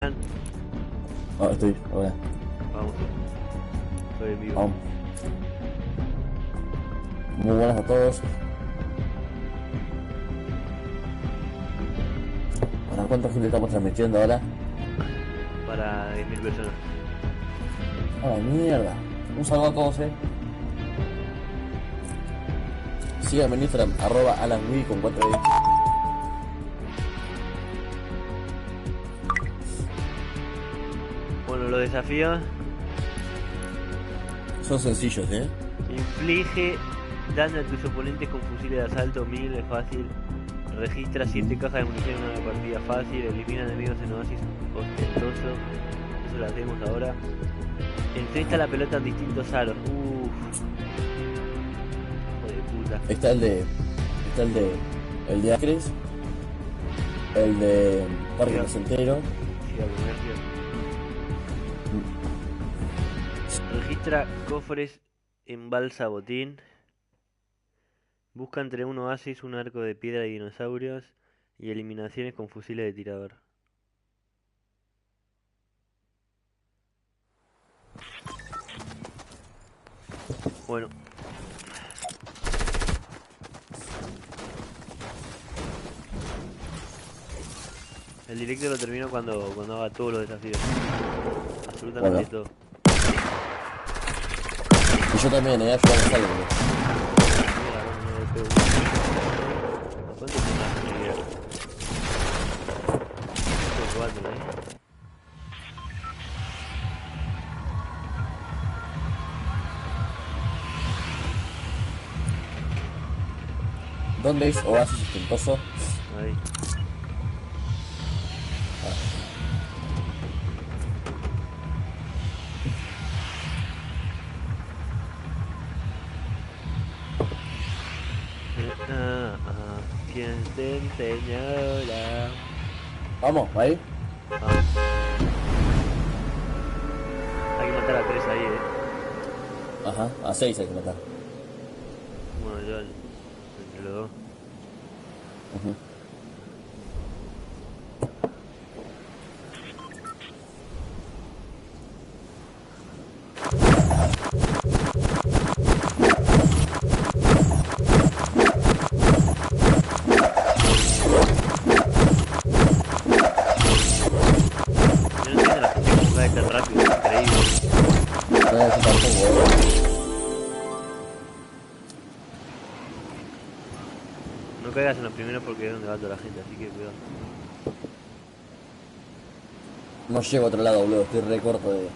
Ah, estoy, ahora. Vamos, estoy en vivo. Vamos. Muy buenas a todos. ¿Para cuánta gente estamos transmitiendo ahora? Para 10.000 personas. A la mierda. Un saludo a todos, Síganme en Instagram, @AlanWii con 4 D. Bueno, los desafíos. Son sencillos, Inflige daño a tus oponentes con fusiles de asalto 1000, es fácil. Registra 7 cajas de munición en una partida fácil. Elimina enemigos en oasis ostentoso. Eso lo hacemos ahora. Enfrenta la pelota en distintos aros. Hijo de puta. Está el de Acres, el de Parque Placentero. Sí, al comercio. Registra cofres en balsa botín. Busca entre un oasis, un arco de piedra y dinosaurios. Y eliminaciones con fusiles de tirador. Bueno. El directo lo termino cuando haga todos los desafíos. Absolutamente todo. Y yo también, yo hago algo, Mierda, no me pego. ¿Cuánto personajes me queda? 4, ¿Dónde es oasis ostentoso? Ahí. ¿Quién te enseñó la... Vamos, ahí. Vamos. Hay que matar a 3 ahí, Ajá, a 6 hay que matar. Bueno, yo entre los dos. Yo no entiendo la gente cómo cae tan rápido, es increíble. No, yo tampoco, No caigas en los primeros porque es donde va toda la gente, así que cuidado. No llego a otro lado, boludo, estoy re corto de...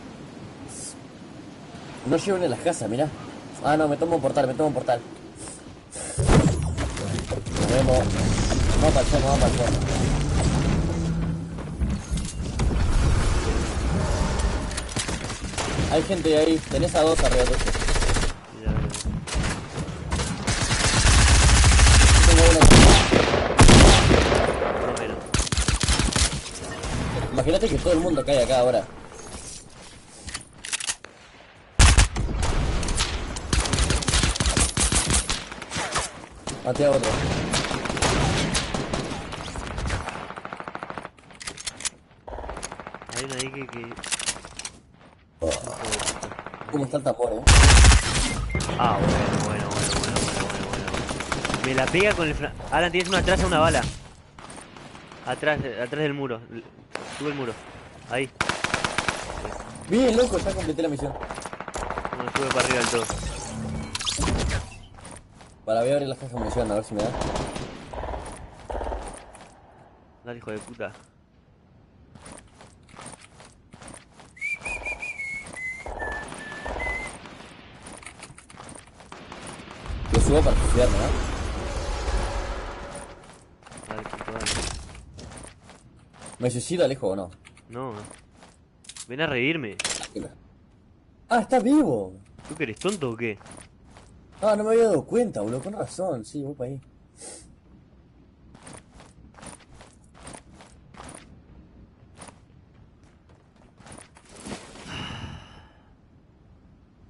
No llego ni a las casas, mirá. Ah, no, me tomo un portal. Nos vemos. Vamos para el fondo. Hay gente ahí, tenés a 2 arriba de esto. Ya, Tengo uno. por lo menos. Imagínate que todo el mundo cae acá ahora. Maté a otro. Hay una ahí que... ¿Cómo está el tambor, Ah, bueno. Me la pega con el Alan, tienes uno atrás a una bala. Atrás del muro. Sube el muro. Ahí. Bien, loco, ya completé la misión. Bueno, sube para arriba del todo. Para voy a abrir las cajas de munición, a ver si me da. Dale, hijo de puta. Lo subo para suicidarme, Dale, puto, dale. ¿Me suicido, Alejo, o no? No. Ven a reírme. Ah, está vivo. ¿Tú que eres tonto o qué? Ah, no me había dado cuenta, boludo, con razón, sí, voy para ahí.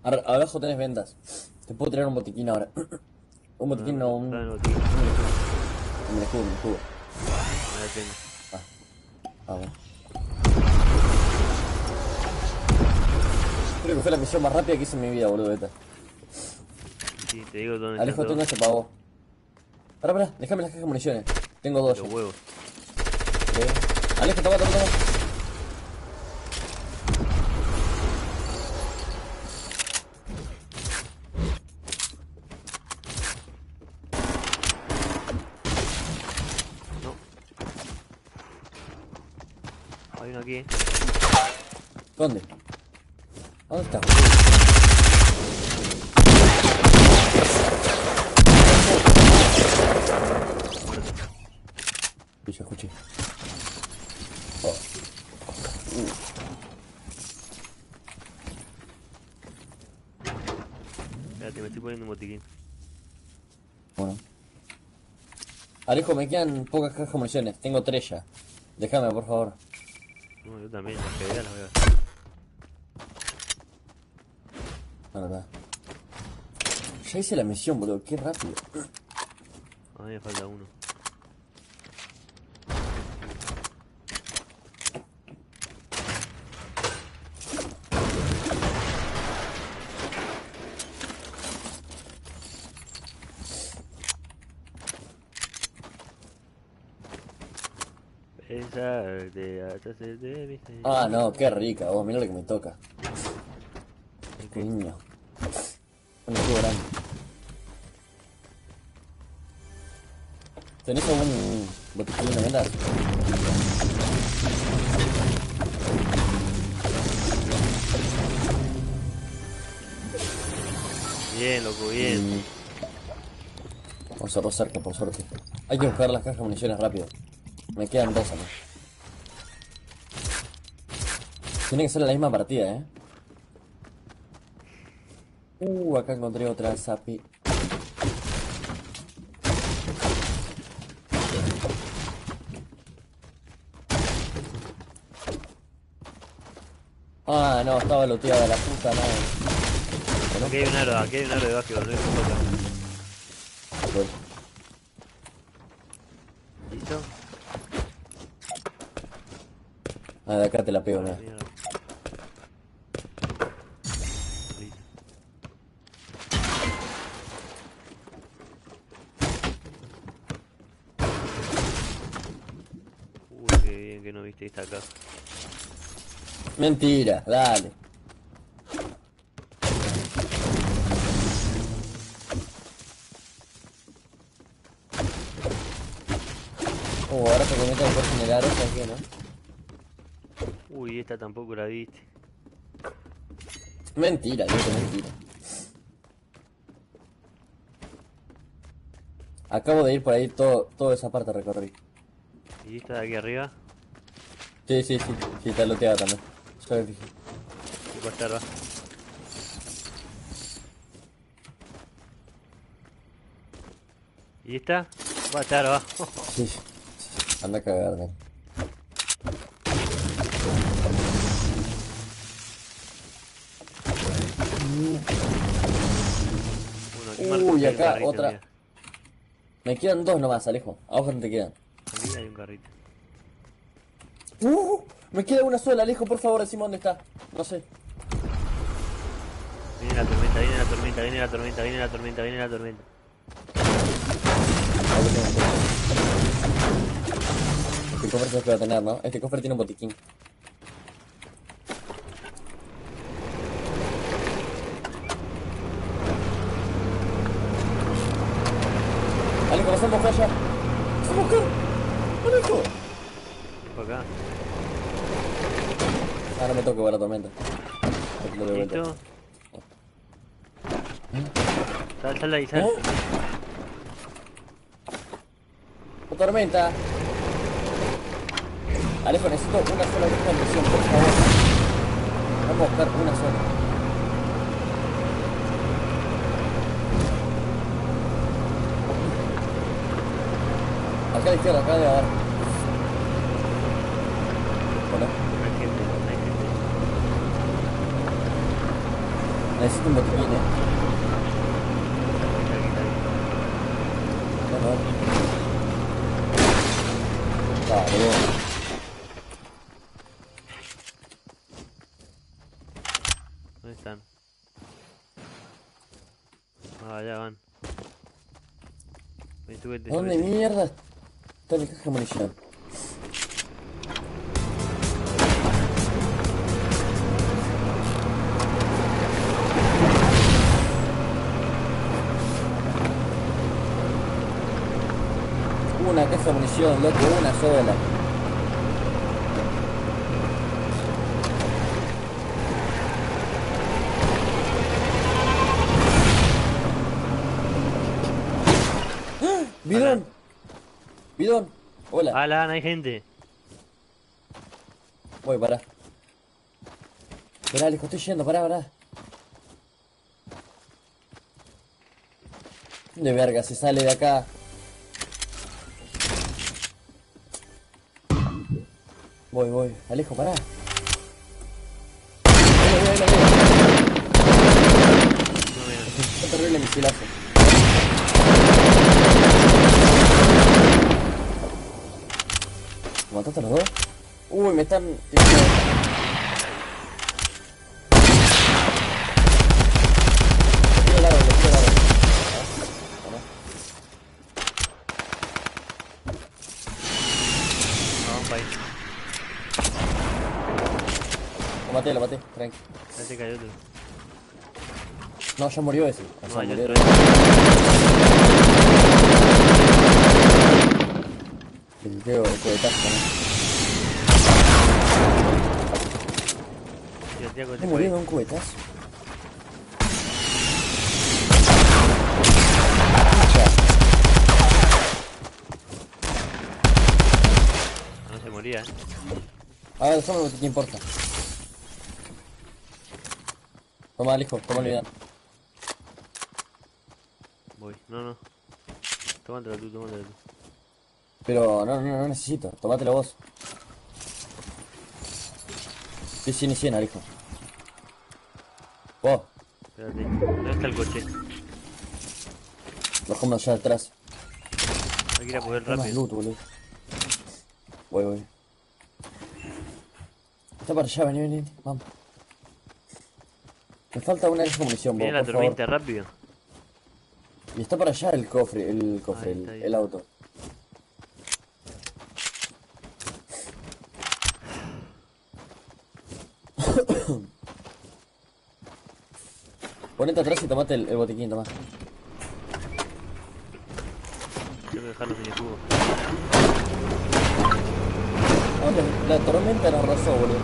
Abajo tenés vendas. Te puedo tirar un botiquín ahora. Un botiquín no, un... Dale, botiquín. Me escudo. Me la tengo. Ah, bueno. fue la misión más rápida que hice en mi vida, boludo, esta. Sí, te digo dónde Alejo, están tengo todos. ese pavo. Pará, déjame las cajas de municiones. Tengo dos. Los huevos. Alejo, toma. No. Hay uno aquí, ¿Dónde? ¿Dónde está? Sí, yo escuché. Oh. Espérate, me estoy poniendo un botiquín. Bueno. Alejo, me quedan pocas cajas de municiones. Tengo 3 ya. Déjame, por favor. No, yo también, las que vea las voy a hacer. No, no. Ya hice la misión, boludo. Qué rápido. A mí me falta uno. Besarte hasta hacerte mi ser. Ah, no, qué rica. Vos, mirá lo que me toca. Qué niño. Un escudo grande. ¿Tenés algún botiquín de vendas? Bien, loco, bien. Vamos a cerrar cerca, por suerte. Hay que buscar las cajas de municiones rápido. Me quedan 2 a mí. Tiene que ser la misma partida, acá encontré otra Zapi. Ah, no, estaba looteada la puta madre. Aquí hay un aro de básquetbol, no hay un acá. Voy. ¿Listo? Ah, de acá te la pego, mira. Mierda. Listo. Uy, qué bien que no viste esta acá. Mentira, dale. Ahora te comienza a poder generar esa aquí, ¿no? Uy, esta tampoco la viste. Mentira, viejo, mentira. Acabo de ir por ahí toda esa parte recorrí. ¿Y esta de aquí arriba? Sí, está looteada también. Ya me fijé. Va a estar, va. ¿Y esta? Va a estar abajo. Sí, anda a cagarme. Bueno, aquí marco Uy, que hay un acá carrito, otra. mira. Me quedan 2 nomás, Alejo. ¿A vos cuánto te quedan? Aquí hay un carrito. Me queda una sola, Alejo, por favor, decime dónde está. No sé. Viene la tormenta, viene la tormenta, viene la tormenta, viene la tormenta, viene la tormenta. Este cofre se puede tener, ¿no? Este cofre tiene un botiquín. Alejo, nos vamos allá. ¡Nos vamos acá! ¡Alejo! Por acá. Ah, no me toque para la tormenta. Aquí lo doy vuelta. ¿Listo? Sal de ahí, sal. ¡La tormenta! Alejo, necesito una sola caja de munición, por favor. Vamos a buscar una sola. Acá a la izquierda, acá debe haber. Hola. No hay gente, no hay gente. Necesito un botiquín, Aquí, Bueno. Vale, ¿dónde están? Ah, allá van. Ven, súbete, ¿Dónde súbete. mierda está la caja de munición? Una caja de munición, loco, una sola. ¡Bidón! ¡Bidón! Hola. Alan, hay gente. Voy, pará. Esperá, Alejo, estoy yendo, pará. De verga, se sale de acá. Voy. Alejo, pará. Voy. No me Qué terrible misilazo. ¿Mataste a los dos? Uy, me están... Lo tiro largo. No, vamos para ahí. Lo maté, tranqui. Ya te cayó otro. No, ya murió ese. O No, sea, hay murió. otro. El cohetazo, ¿no? Sí, el Tiago ¿No te murió de fue. un cohetazo? No se moría, A ver, déjame que te importa. Toma, hijo, toma el video. Voy. No. Tómatela tú. Pero no necesito, tomátelo vos. Sí, 100 y 100, hijo. Vos, Espérate. ¿Dónde está el coche? bajamos allá atrás. Hay que ir a poder Hay más rápido. loot, boludo. Voy. Está para allá, vení. Vamos. Me falta una caja de munición, vos, Viene la por favor. tormenta, rápido. Y está para allá el cofre, Ahí está, ahí el está. auto. Ponete atrás y tomate el botiquín, tomá. Tengo que dejarlo sin escudo. Oh, la tormenta nos arrasó, boludo.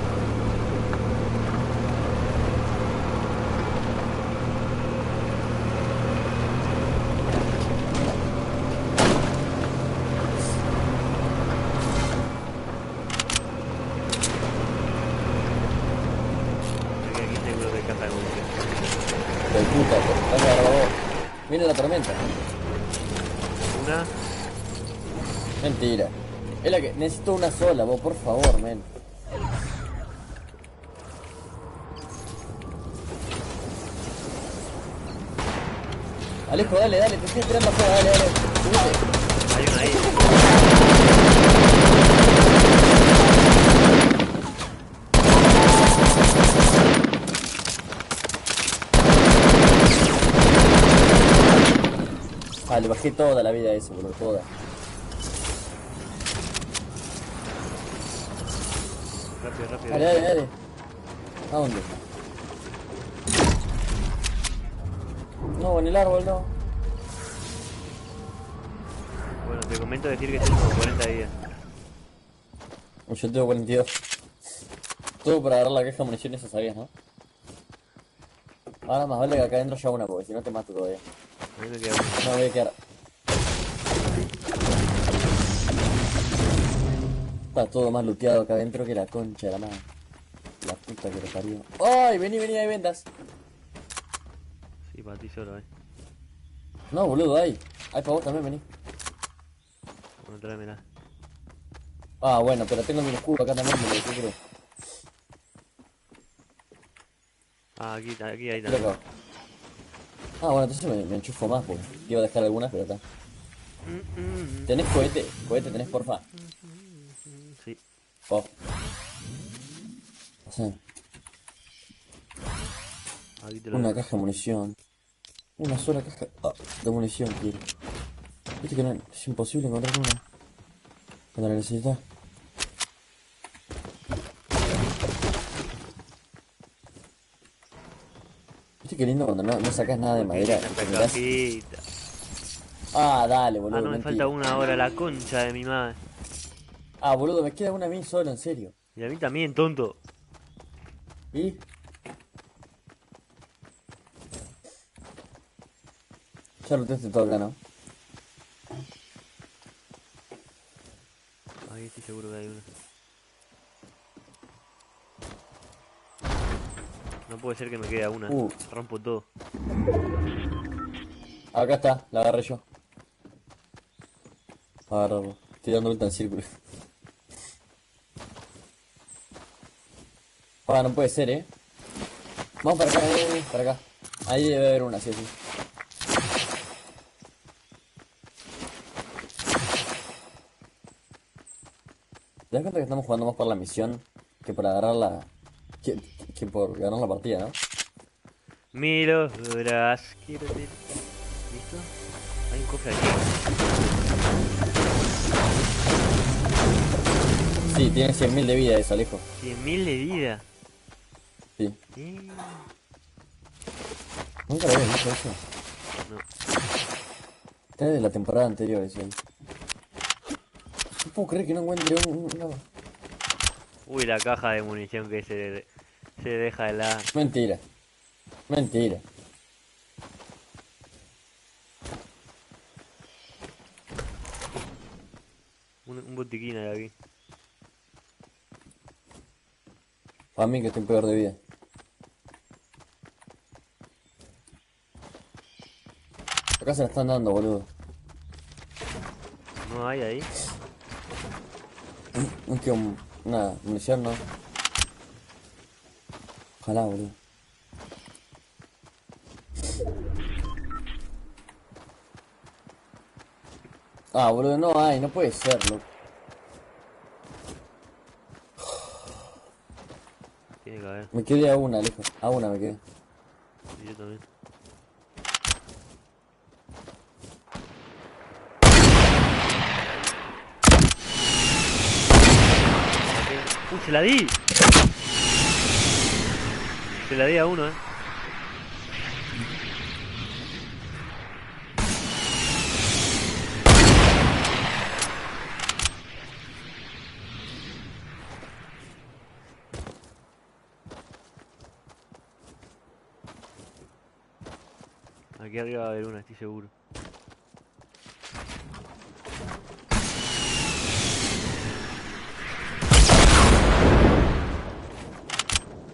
Aquí seguro que hay caja de munición. De puta, dale a la voz. Viene la tormenta. Una. Mentira. Es la que necesito una sola, vos, por favor, men. Alejo, dale, te estoy tirando afuera, dale. Subite. Hay una ahí. Ah, le bajé toda la vida a ese, boludo, toda. Rápido. Dale. ¿A dónde? No, en el árbol no. Bueno, te comento decir que tengo 40 días. Yo tengo 42. Todo para agarrar la caja de munición, eso sabías, ¿no? Ahora más vale que acá adentro haya una, porque si no te mato todavía. A mí me queda una. No, voy a quedar. Está todo más looteado acá adentro que la concha de la madre. La puta que lo parió. ¡Ay! Vení, hay vendas. Sí, para ti solo, No, boludo, hay. Hay para vos también, vení. Bueno, tráemela. Ah, bueno, pero tengo mi escudo acá también, me lo dejé, creo. Ah, aquí hay Mira también. acá. Ah, bueno, entonces me enchufo más, porque iba a dejar algunas, pero está. ¿Tenés cohete? ¿Cohete tenés, porfa? Sí. Oh. O sea. Aquí te lo Una dejo. caja de munición. Una sola caja de munición quiero. Viste que no, es imposible encontrar una. Cuando la necesitas. Viste qué lindo cuando no sacas nada de Uy, qué madera. linda esta Te mirás. cajita. Ah, dale, Ah, boludo, no, me falta mentira. una hora, la concha de mi madre. Ah, boludo, me queda una a mí solo, en serio. Y a mí también, tonto. ¿Y? Ya lo teste todo acá, ¿no? Ahí estoy seguro que hay una. No puede ser que me quede una. Uh, Rompo todo. Acá está, la agarré yo. Agarrarlo. Estoy dando vuelta en círculo. Ah, no puede ser, Vamos para acá, para acá. Ahí debe haber una, sí, sí. ¿Te das cuenta que estamos jugando más por la misión que por agarrar la... que por ganar la partida, ¿no? Mil horas. Quiero ver. ¿Listo? Hay un cofre aquí. Sí, tiene 100.000 de vida eso, Alejo. 100.000 de vida. Sí. Eh, Nunca lo había visto eso. No. Está de la temporada anterior, eso ahí. No puedo creer que no encuentre una... Uy, la caja de munición que se deja de la... Mentira. Mentira. Un botiquín hay aquí. Para mí que estoy peor de vida. Acá se la están dando, boludo. No hay ahí. No quiero una munición, ¿no? Ojalá, boludo. Ah, boludo, no hay, no puede ser, loco. Tiene que haber. Me quedé a una, Alejo. A una me quedé. Y yo también. ¡Uy, se la di! Se la di a uno, Aquí arriba va a haber una, estoy seguro.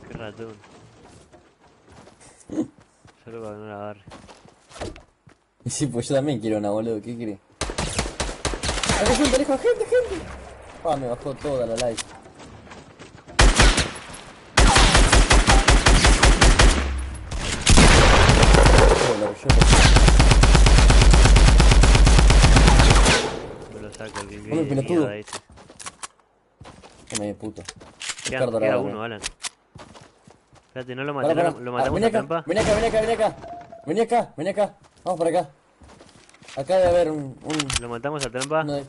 Qué ratón. Solo para que no la agarre. Y sí, pues yo también quiero una, boludo. ¿Qué querés? ¡Acá gente, Alejo! ¡Gente, gente! Ah, me bajó toda la live. Me lo saco el que Hombre, de pelotudo. mierda este. Come puto. Queda uno, Alan. Espérate, no lo maté, Para. lo matamos Vení a acá, trampa. vení acá, vení acá, vení acá. Vení acá, vení acá. Vamos para acá. Acá debe haber un... Lo matamos a trampa. uno de...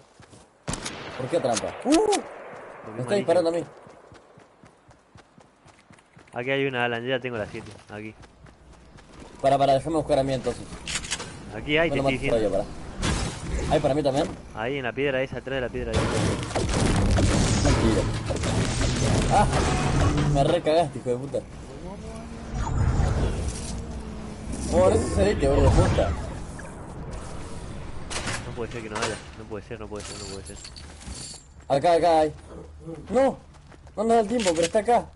¿Por qué trampa? Porque Me es está malísimo. disparando a mí. Aquí hay una, Alan, yo ya tengo las 7. Aquí. Para, déjame buscar a mí entonces. Aquí hay, No te lo estoy mato diciendo. todavía, para. ¿Hay para mí también? Ahí en la piedra esa, atrás de la piedra ahí. Mentira. Ah, me recagaste, hijo de puta. Por eso se ve que boludo, puta. No puede ser que no haya. No puede ser, no puede ser, no puede ser. Acá hay. No, no nos da el tiempo, pero está acá.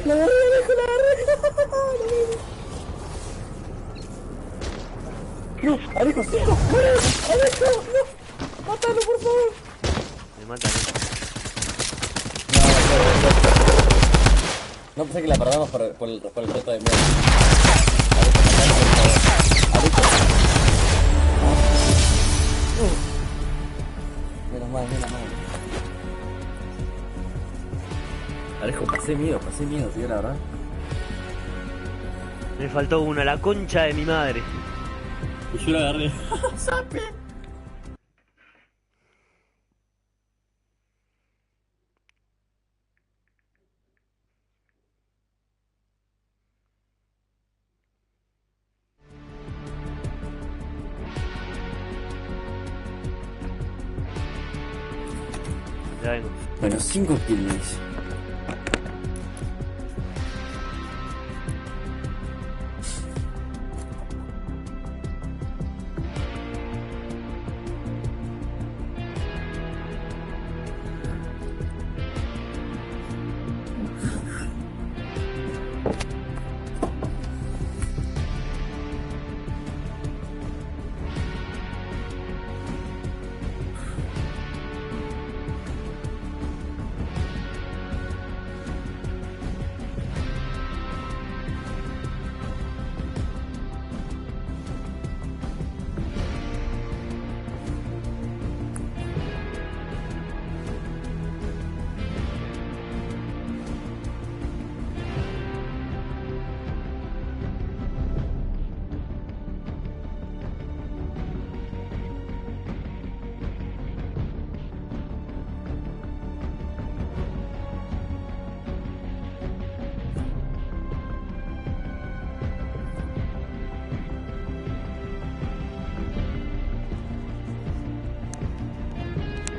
La agarré, Alejo, la agarré. No, Alejo, sí, no, Alejo, no, mátalo, por favor. Me matan, No pensé que la perdamos por el reto de mierda. Alejo. Menos mal, menos mal. Alejo, pasé miedo, tío, la verdad. Me faltó una, la concha de mi madre. Y yo la agarré. Ya vengo. Bueno, 5 kills.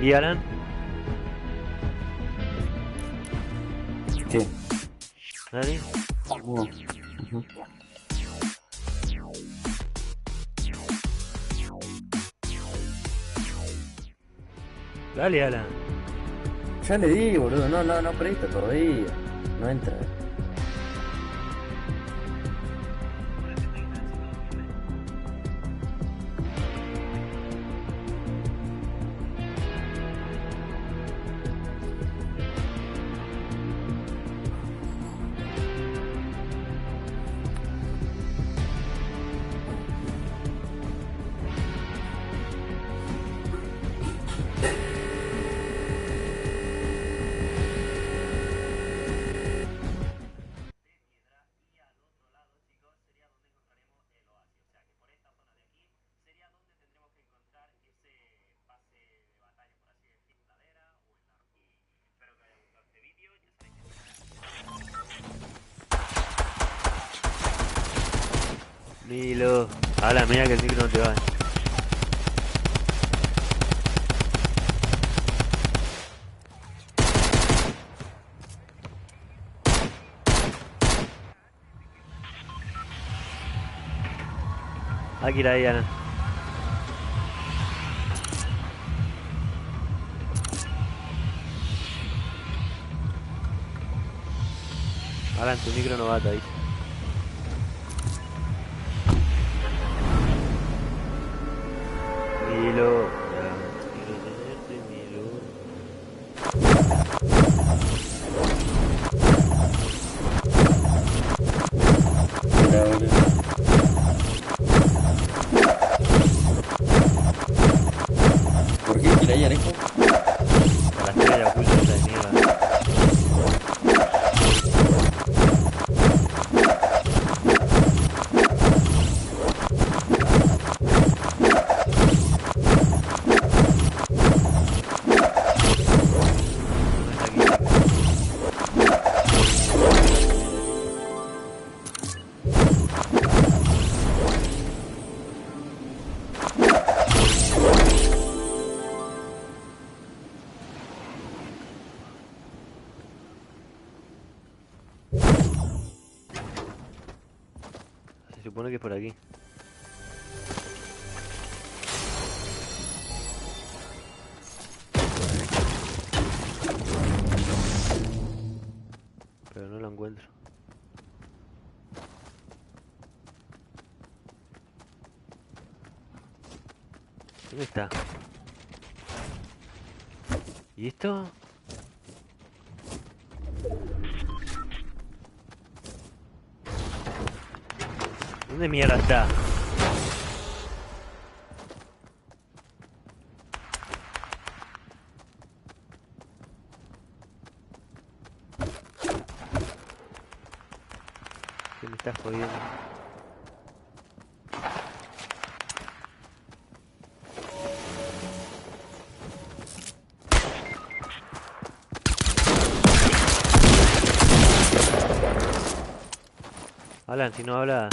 ¿Y Alan? ¿Qué? ¿Nadie? Ujú. Dale, Alan. Ya le di, boludo, no presta todavía. No entra. Milo. Alan, mira que el micro no te va. Hay que ir ahí, Alan. Alan, tu micro no va, te dice. Milo. Ya, quiero tenerte, Milo. ¿Por qué tira ahí, Alejo? A la estrella oculta esa de mierda. No está aquí. Se supone que es por aquí. Pero no lo encuentro. ¿Dónde está? ¿Y esto? ¿Dónde mierda está? estás jodiendo. Alan, si no habla...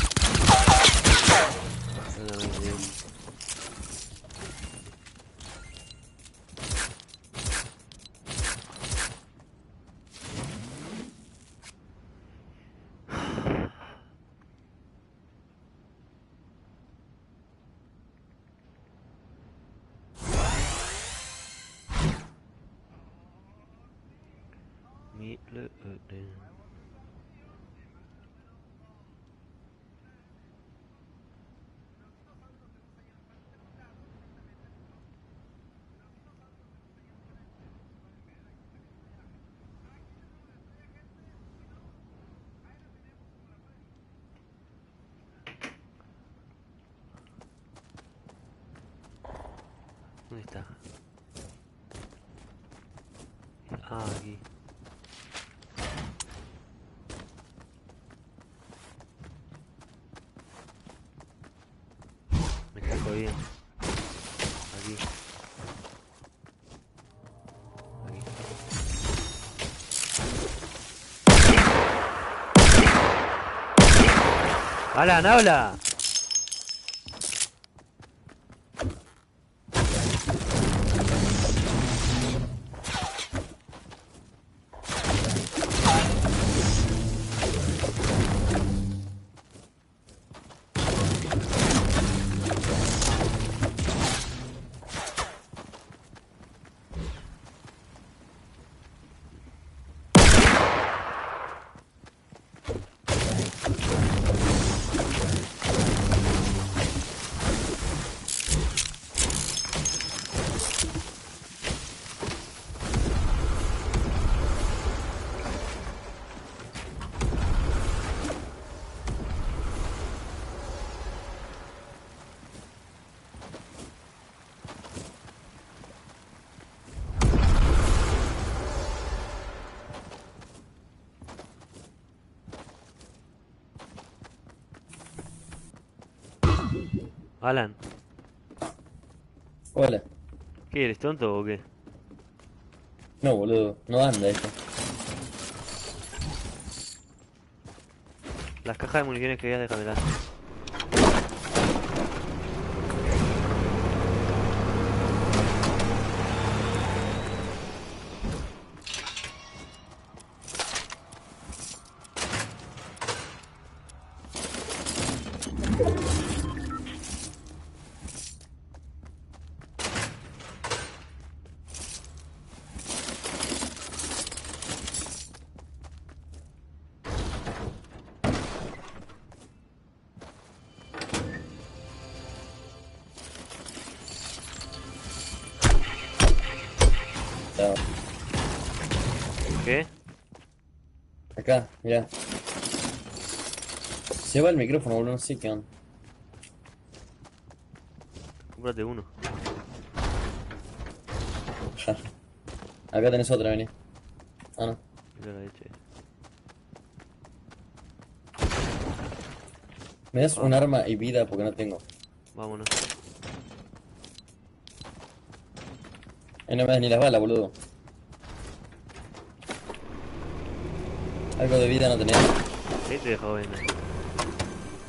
¿Dónde está? Ah, aquí. Me está jodiendo. Aquí. Aquí. ¡Alan, habla! Alan, Hola. ¿qué eres tonto o qué? No, boludo. No anda esto. Las cajas de municiones que habías déjamelas. Chao. ¿Qué? Acá, mirá. Se va el micrófono, boludo. No sé qué onda. Cómprate uno. Ya. Acá tenés otra, vení. Ah, no. Mira la leche. Me das un arma y vida porque no tengo. Vámonos. Ahí no me das ni las balas, boludo. Algo de vida no tenés. Sí, te dejo venir.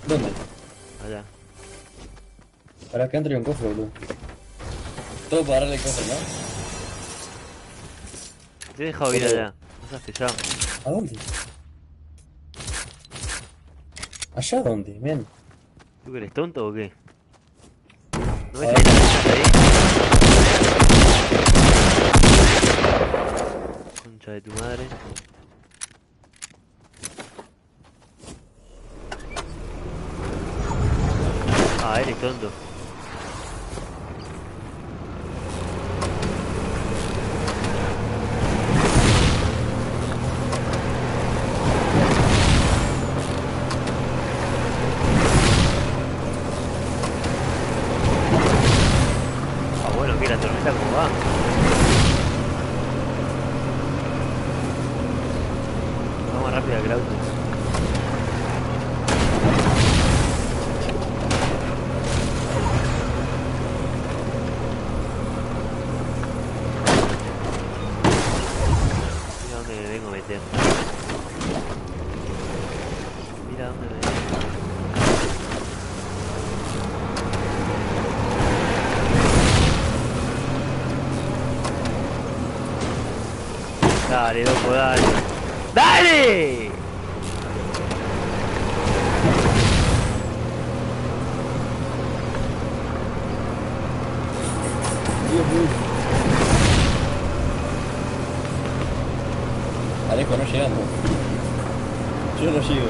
¿Dónde? Allá. Para acá entra un cofre, boludo. Todo para darle el cofre, ¿no? Te he dejado ir allá. Pasaste ya. ¿A dónde? ¿Allá dónde? Ven. ¿Tú que eres tonto o qué? ¿No A ves ver. ahí las cajas ahí? Concha de tu madre. Ah, eres tonto. Ah, bueno, mira la tormenta cómo va. Va más rápida que el auto. dónde me vengo a meter. Mira dónde me vengo a meter. Dale, loco, dale. ¡Dale! Alejo, no llegamos. Yo no llego.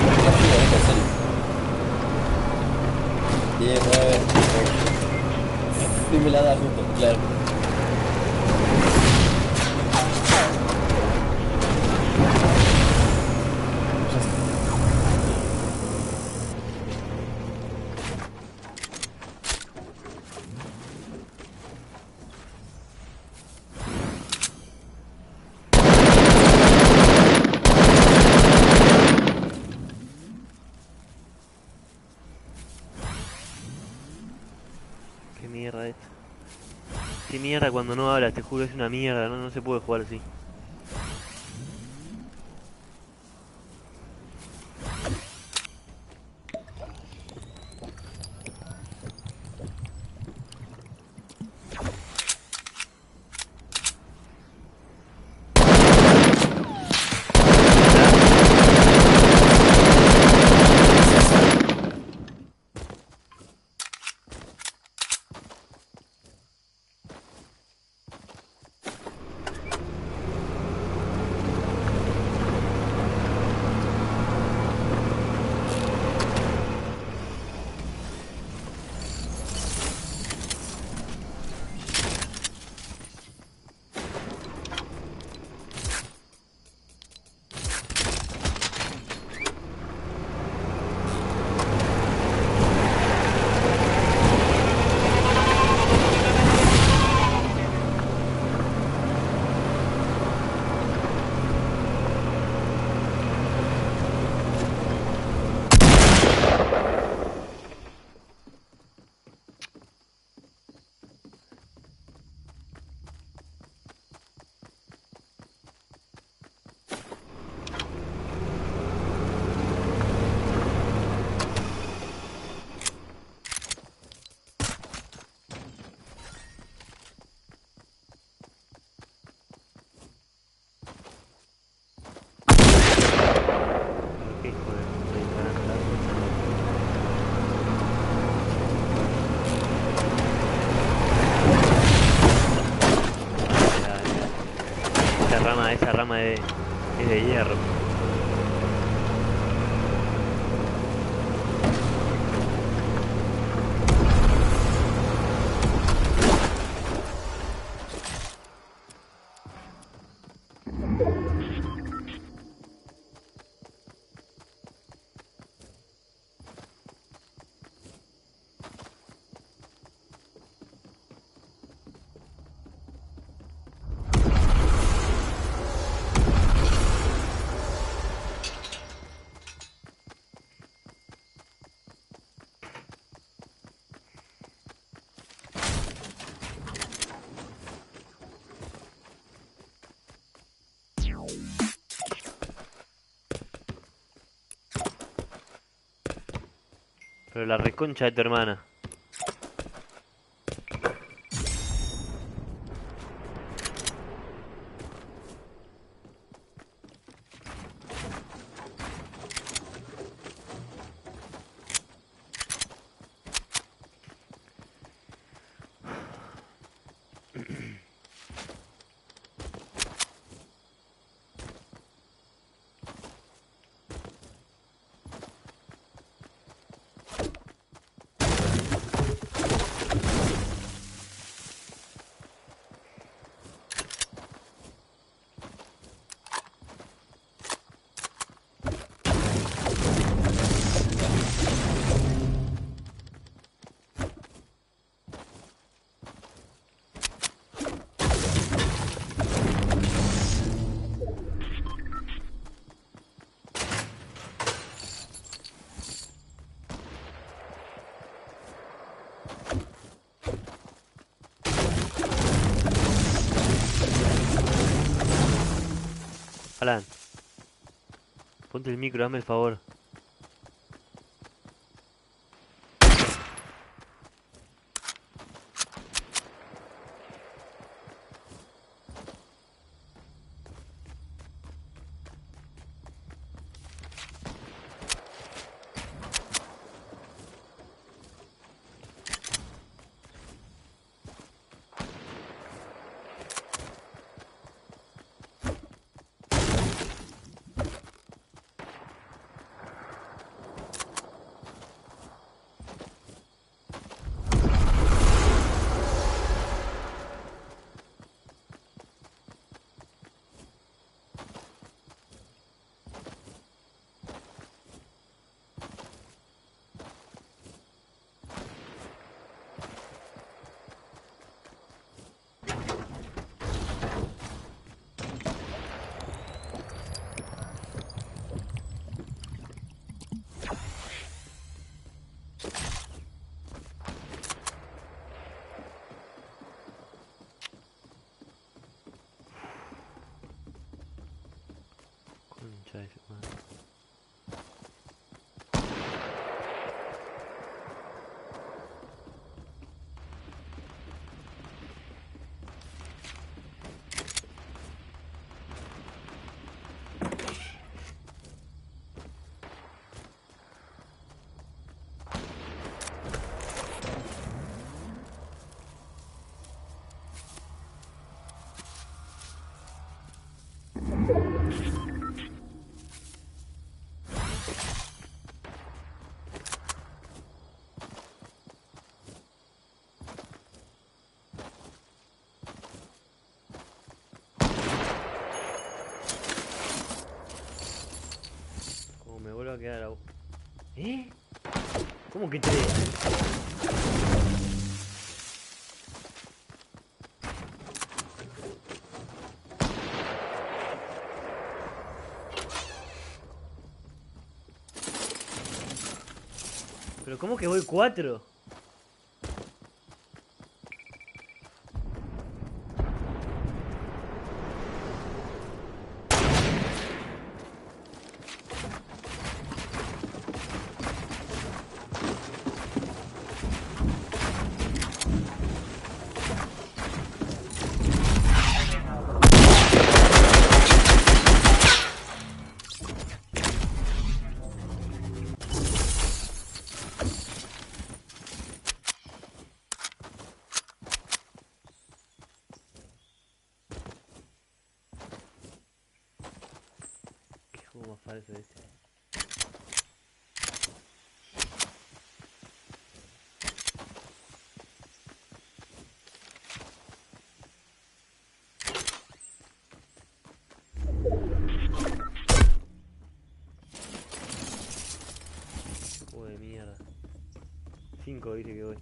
No llego, Alejo, en serio. 10, 9, 8. Sí me la da justo, claro. Qué mierda esto. Qué mierda cuando no hablas, te juro, es una mierda, no se puede jugar así. Qué hijo de puta, disparando la cosa. Esa rama es de hierro. Pero la reconcha de tu hermana. Alan, ponte el micro, dame el favor. Concha de su madre. Como me vuelvo a quedar a... ¿Eh? ¿Cómo que 3? ¿Pero cómo que voy 4? Qué juego más falso este. Juego de mierda. 5 dice que voy.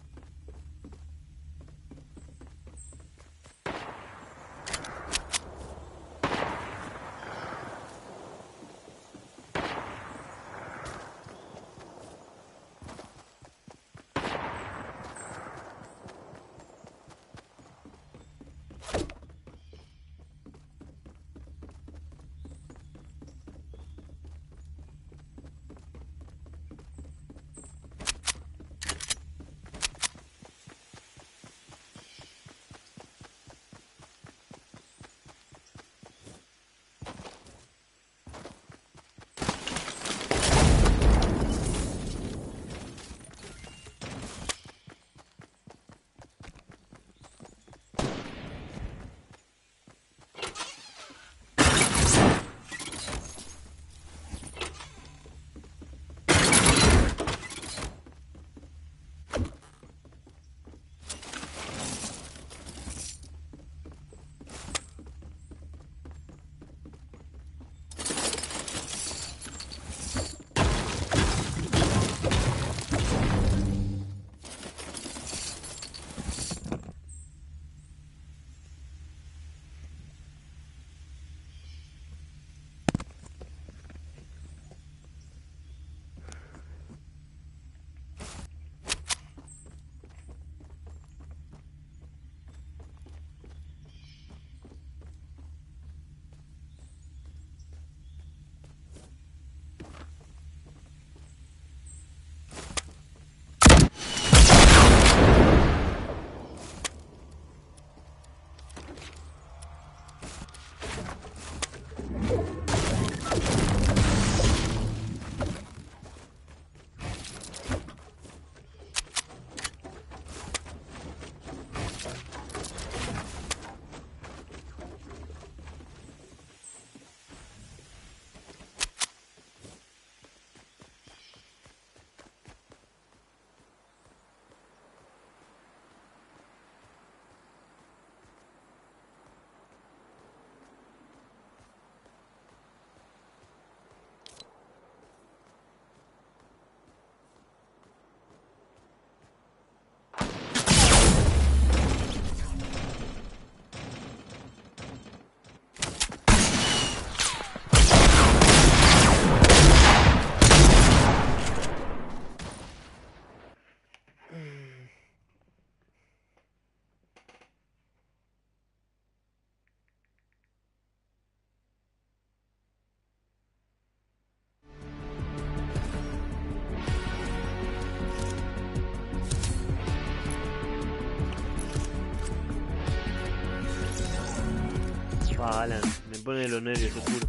Alan, me pone los nervios, te juro.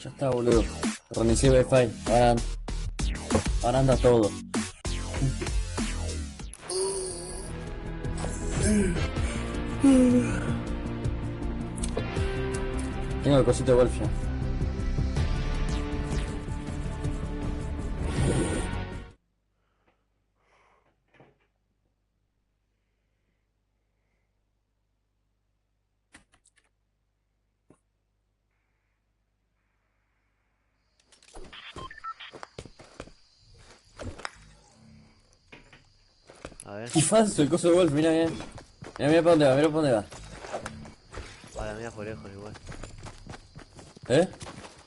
Ya está, boludo. Reinicié Wi-Fi. Ahora anda todo. Tengo el cosito de golf ya. A ver, Y falso el coso de golf, mira bien. Mira para dónde va, mira para dónde va. la mía fue lejos igual. ¿Eh?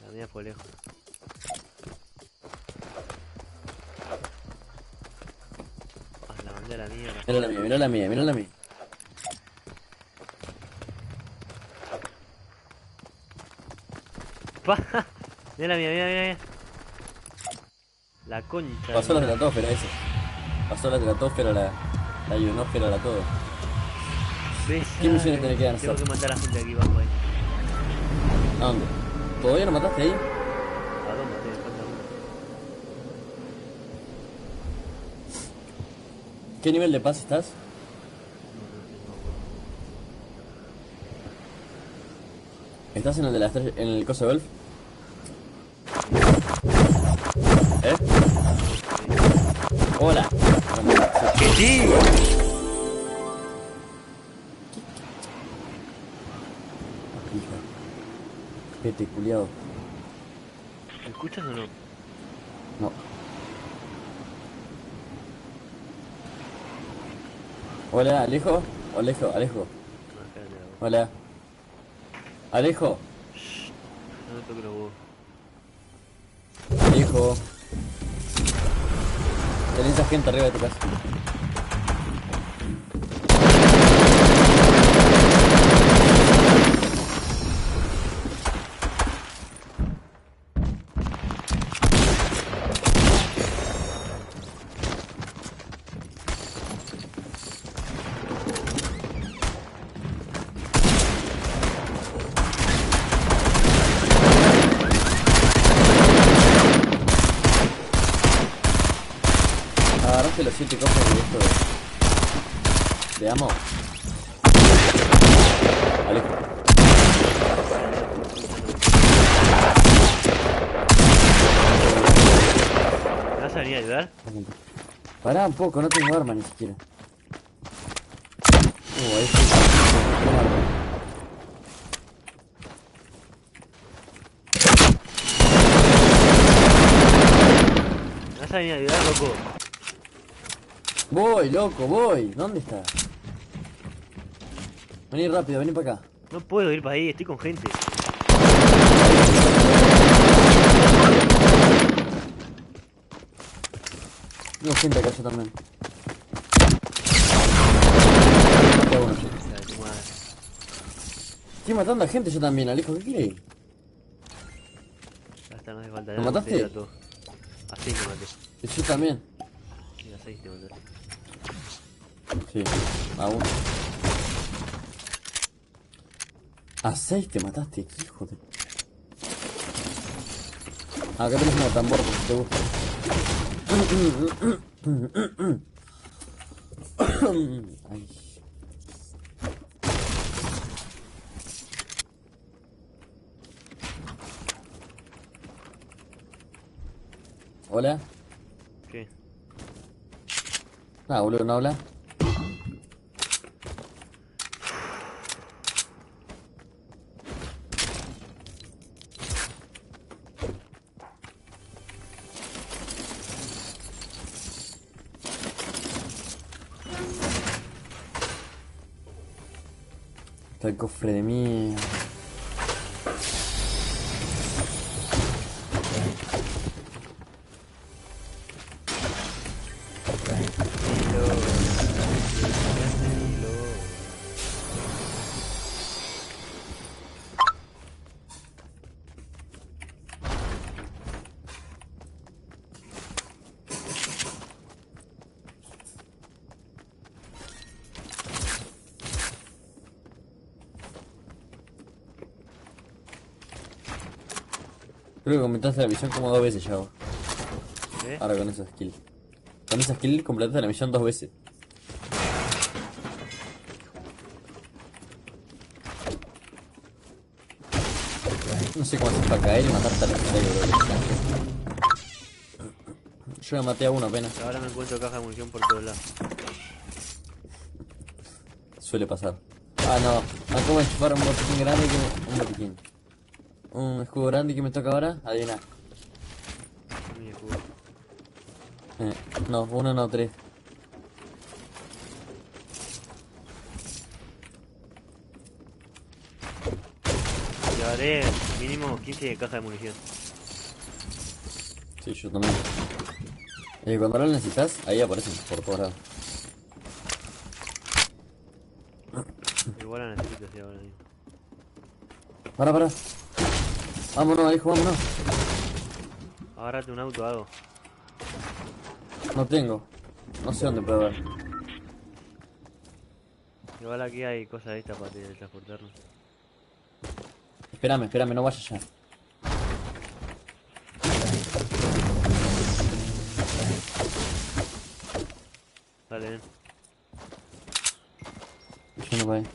La mía fue lejos. Ah, la mandé a la mierda. Mira la mía, mira la mía, mira la mía. Pa. Mira la mía, mira, mira, mira. La concha. Pasó de la mi- estratosfera ese. Pasó la estratosfera, la ionósfera, la todo. Ves, ¿Qué misiones tengo- tenés que Tengo hacer? que matar a la gente aquí abajo ahí. ¿A dónde? ¿Todavía no mataste ahí? ¿A dónde? Me falta uno. ¿Qué nivel de paz estás? ¿Estás en el de la estrella, en el coso de golf? ¿Eh? Hola. ¡Que sí! Vete, culiado. ¿Me escuchas o no? No. Hola, Alejo. Alejo, Alejo. No, espérate, la voz. Hola. Alejo. No me toques los huevos. Alejo. Tenés a gente arriba de tu casa. Agarraste los 7 cofres de esto de amo. Alejo. ¿Me vas a venir a ayudar? Pará un poco, no tengo arma ni siquiera. Ahí sí. Toma arma. ¿Me vas a venir a ayudar, loco? Voy, loco, voy. ¿Dónde estás? Vení rápido, vení para acá. No puedo ir para ahí, estoy con gente. Tengo gente acá yo también. Ya, bueno. La de tu madre. Estoy matando a gente yo también, Alejo, ¿qué querés? Ya está, no hace falta. ¿Lo ya mataste? maté a todos. A 6 te maté. Yo también. Sí, a 6 te maté. Sí, a uno. A 6 te mataste, qué hijo de... Acá tenés una tambor por si te gusta. Ay. Hola. ¿Qué? Ah, boludo, no habla. Está el cofre de mí. Creo que completaste la misión como 2 veces ya vos. ¿Eh? Ahora con esa skill. Con esa skill completaste la misión 2 veces. No sé cómo haces para caer y matarte a los que bro. Yo me maté a uno apenas. Ahora me encuentro caja de munición por todos lados. Suele pasar. Ah, no. Acabo de enchufar un botiquín grande que... Un botiquín. Un escudo grande que me toca ahora. Adivina. Mi escudo. No, uno no, 3. Llevaré mínimo 15 cajas de munición. Sí, yo también. Cuando lo necesitas, ahí aparecen por todos lados. Igual la necesito así ahora mismo. Para. Vámonos, Alejo, vámonos. Agárrate un auto o algo. No tengo. No sé dónde puedo ver. Igual aquí hay cosas de estas para transportarnos. Espérame, no vayas ya. Dale, ven. Yo no voy.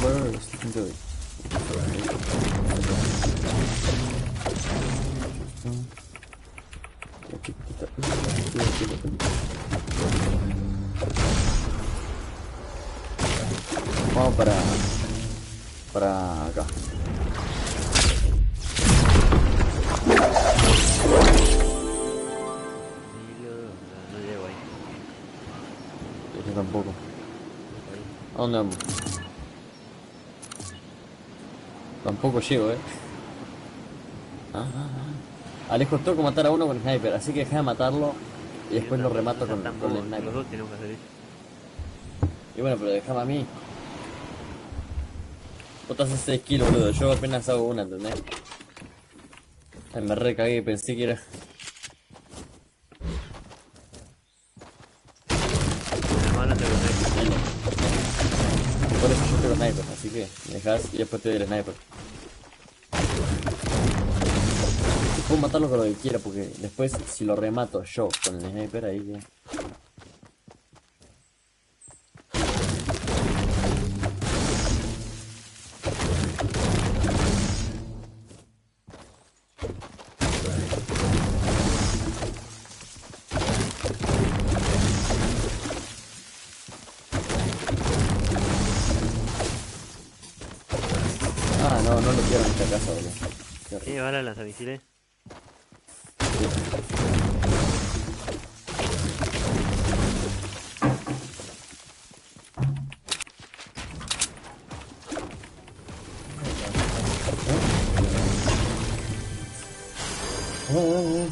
Numbers, you can do it. Vamos para acá. No llego ahí. Yo tampoco. ¿A dónde vamos? Tampoco llego, Alejo, tengo que matar a uno con sniper, así que deja de matarlo y después lo remato con el sniper. Los dos tenemos que hacer eso. Y bueno, pero déjame a mí. Vos te haces 6 kilos, boludo. Yo apenas hago una, ¿entendés? Ay, me recagué, pensé que era... Hermano, te lo sé. Por eso yo tengo sniper, así que me dejás y después te doy el sniper. Y puedo matarlo con lo que quiera, porque después si lo remato yo con el sniper, ahí ya... Ah, no lo quiero en esta casa, boludo. Qué horrible. Ahora lanzamisiles. Oh, oh, oh.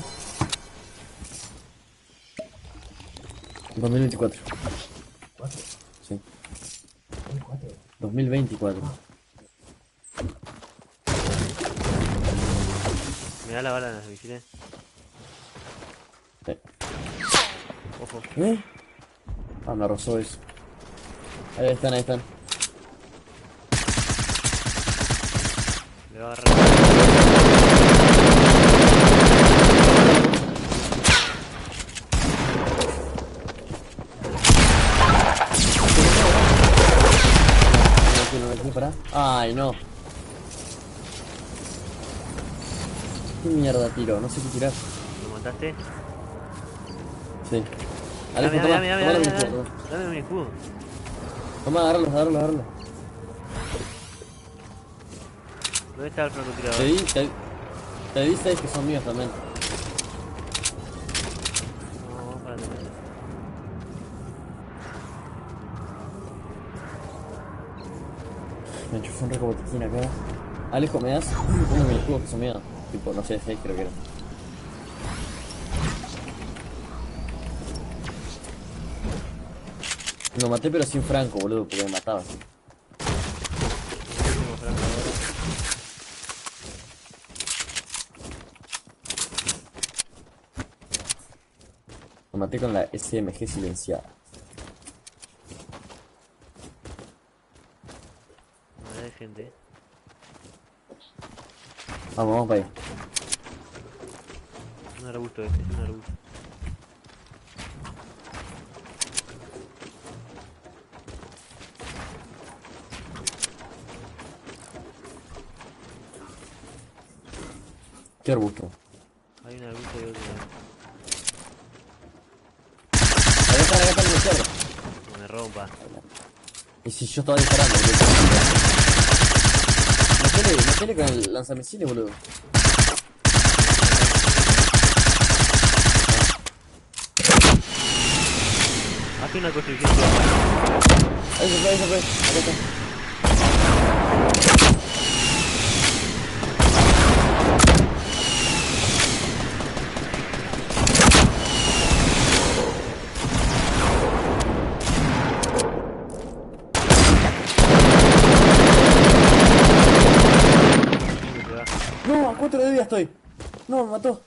2024. Sí. 2024. Me da la bala en las misiles. Sí. Ojo. Ah, me rozó eso. Ahí están. Le va a agarrar. Pará. Ay, no. ¿Qué mierda tiro? No sé qué tirar. ¿Lo mataste? Sí. Dame Alejo, toma. dame mi escudo. Toma, agárralo. ¿Dónde está el francotirador? Te di 6 que son míos también. No, espérate. Me enchufó un recobotiquín acá. Alejo, ¿me das uno de mis escudos que son míos? Tipo, no sé, 6 creo que era. Lo maté pero sin franco, boludo, porque me mataba. Tengo franco ahora. Lo maté con la SMG silenciada. No hay gente. Vamos para ahí. Un arbusto este, un arbusto. ¿Qué arbusto? Hay un arbusto de otro lado. Acá está el izquierdo. No me rompa. Y si yo estaba disparando, metele con el lanzamisiles, boludo. Hace una construcción. Ahí se fue. Acá está. No, a 4 de vida estoy. No, me mató.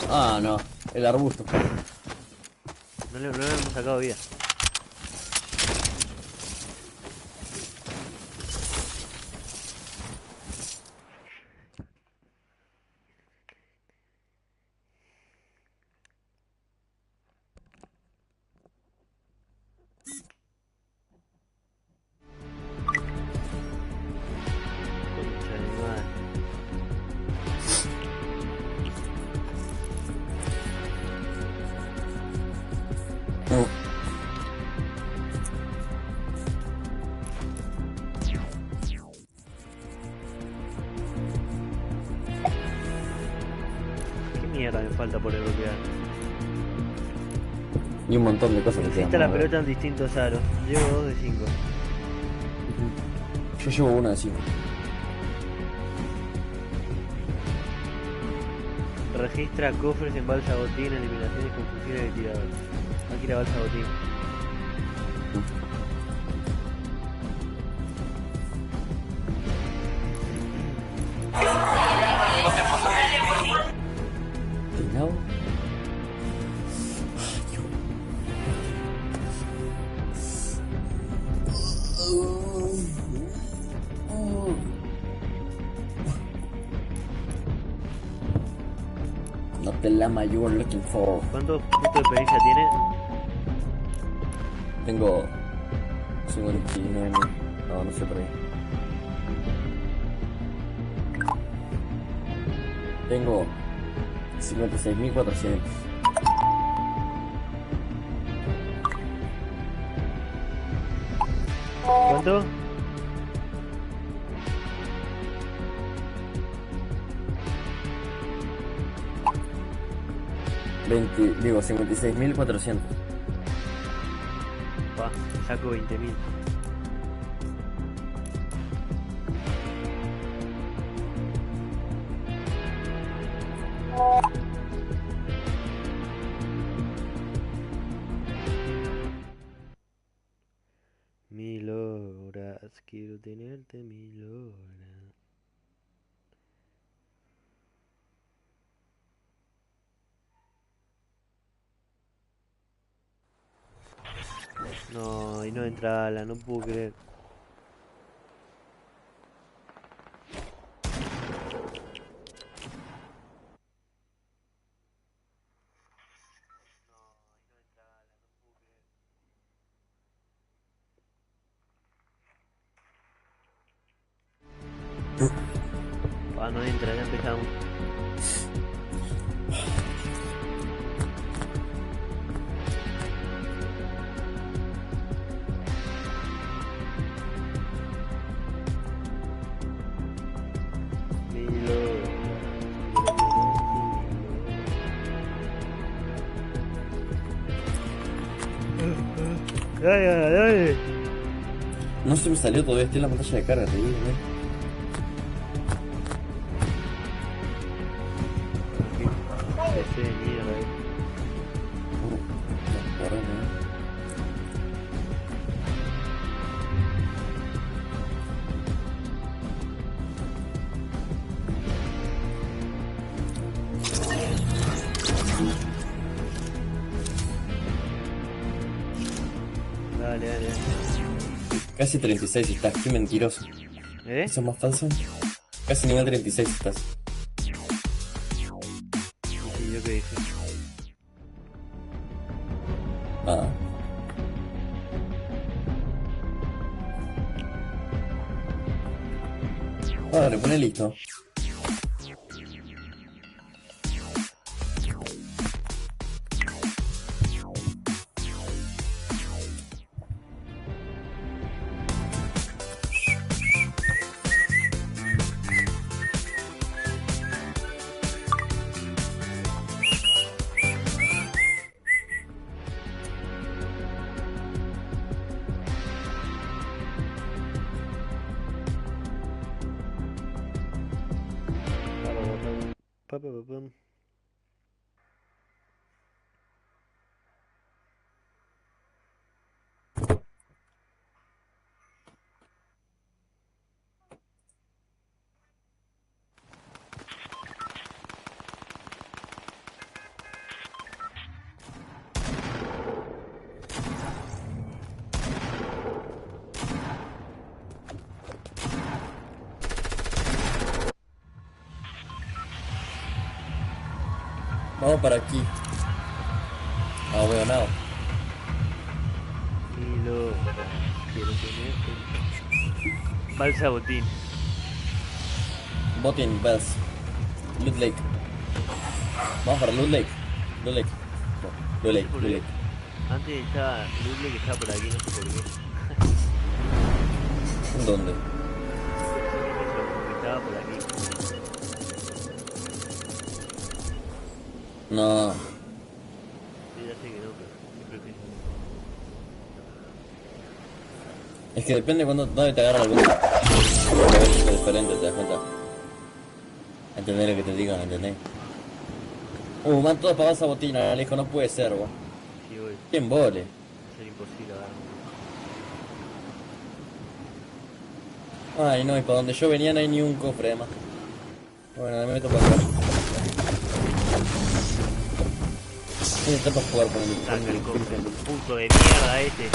Ah, no. El arbusto. No le hemos sacado vida. Concha de madre. No. ¿Qué mierda me falta por desbloquear? Y un montón de cosas que Necesita quedan. la por ver. pelota en distintos aros. Llevo 2 de 5. Yo llevo 1 de 5. Registra cofres en balsa botín, eliminaciones con fusiles de tirador. Aquí la balsa botín. ¿No? Not the llama you were looking for. ¿Cuántos puntos de experiencia tiene? Tengo 59.000. No, no sé por ahí. Tengo 56.400. ¿Cuánto? Digo, 56.400. Pa, saco 20.000. Mil horas, quiero tenerte 1000 horas. No, y no entra ala, no puedo creer. Ah, no entra, ya empezamos. Mil horas. Dale. No se me salió todavía, estoy en la pantalla de carga, te digo, PC de mierda. Dale, dale, dale. Casi 36 estás, qué mentiroso. ¿Eh? ¿Eso es más falso? Casi nivel 36 estás. Sí, yo qué dije. Ah. Vale, pone listo. Pa, pa, pa, pam. Vamos para aquí. Ah, bueno, nada. Milo, quiero tener balsa botín. Botin, Bells. Loot Lake. Vamos para Loot Lake. Loot Lake. No, Loot Lake, ¿Por Loot qué? Lake. Antes estaba Luble que estaba por aquí, no sé por qué. ¿Dónde? Que estaba por aquí. No. Sí, ya sé que no, pero siempre que... Es que depende dónde te agarra algún. Es diferente, te das cuenta. ¿Entendés lo que te digo? ¿Entendés? Van todos para esa botina, Alejo, no puede ser, vos. Sí, voy. ¿Quién vole? Va a ser imposible agarrar. Ay, no, y para donde yo venía no hay ni un cofre, además. Bueno, me meto para acá. Voy a intentar para jugar con Saca el el cofre, el puto de mierda este.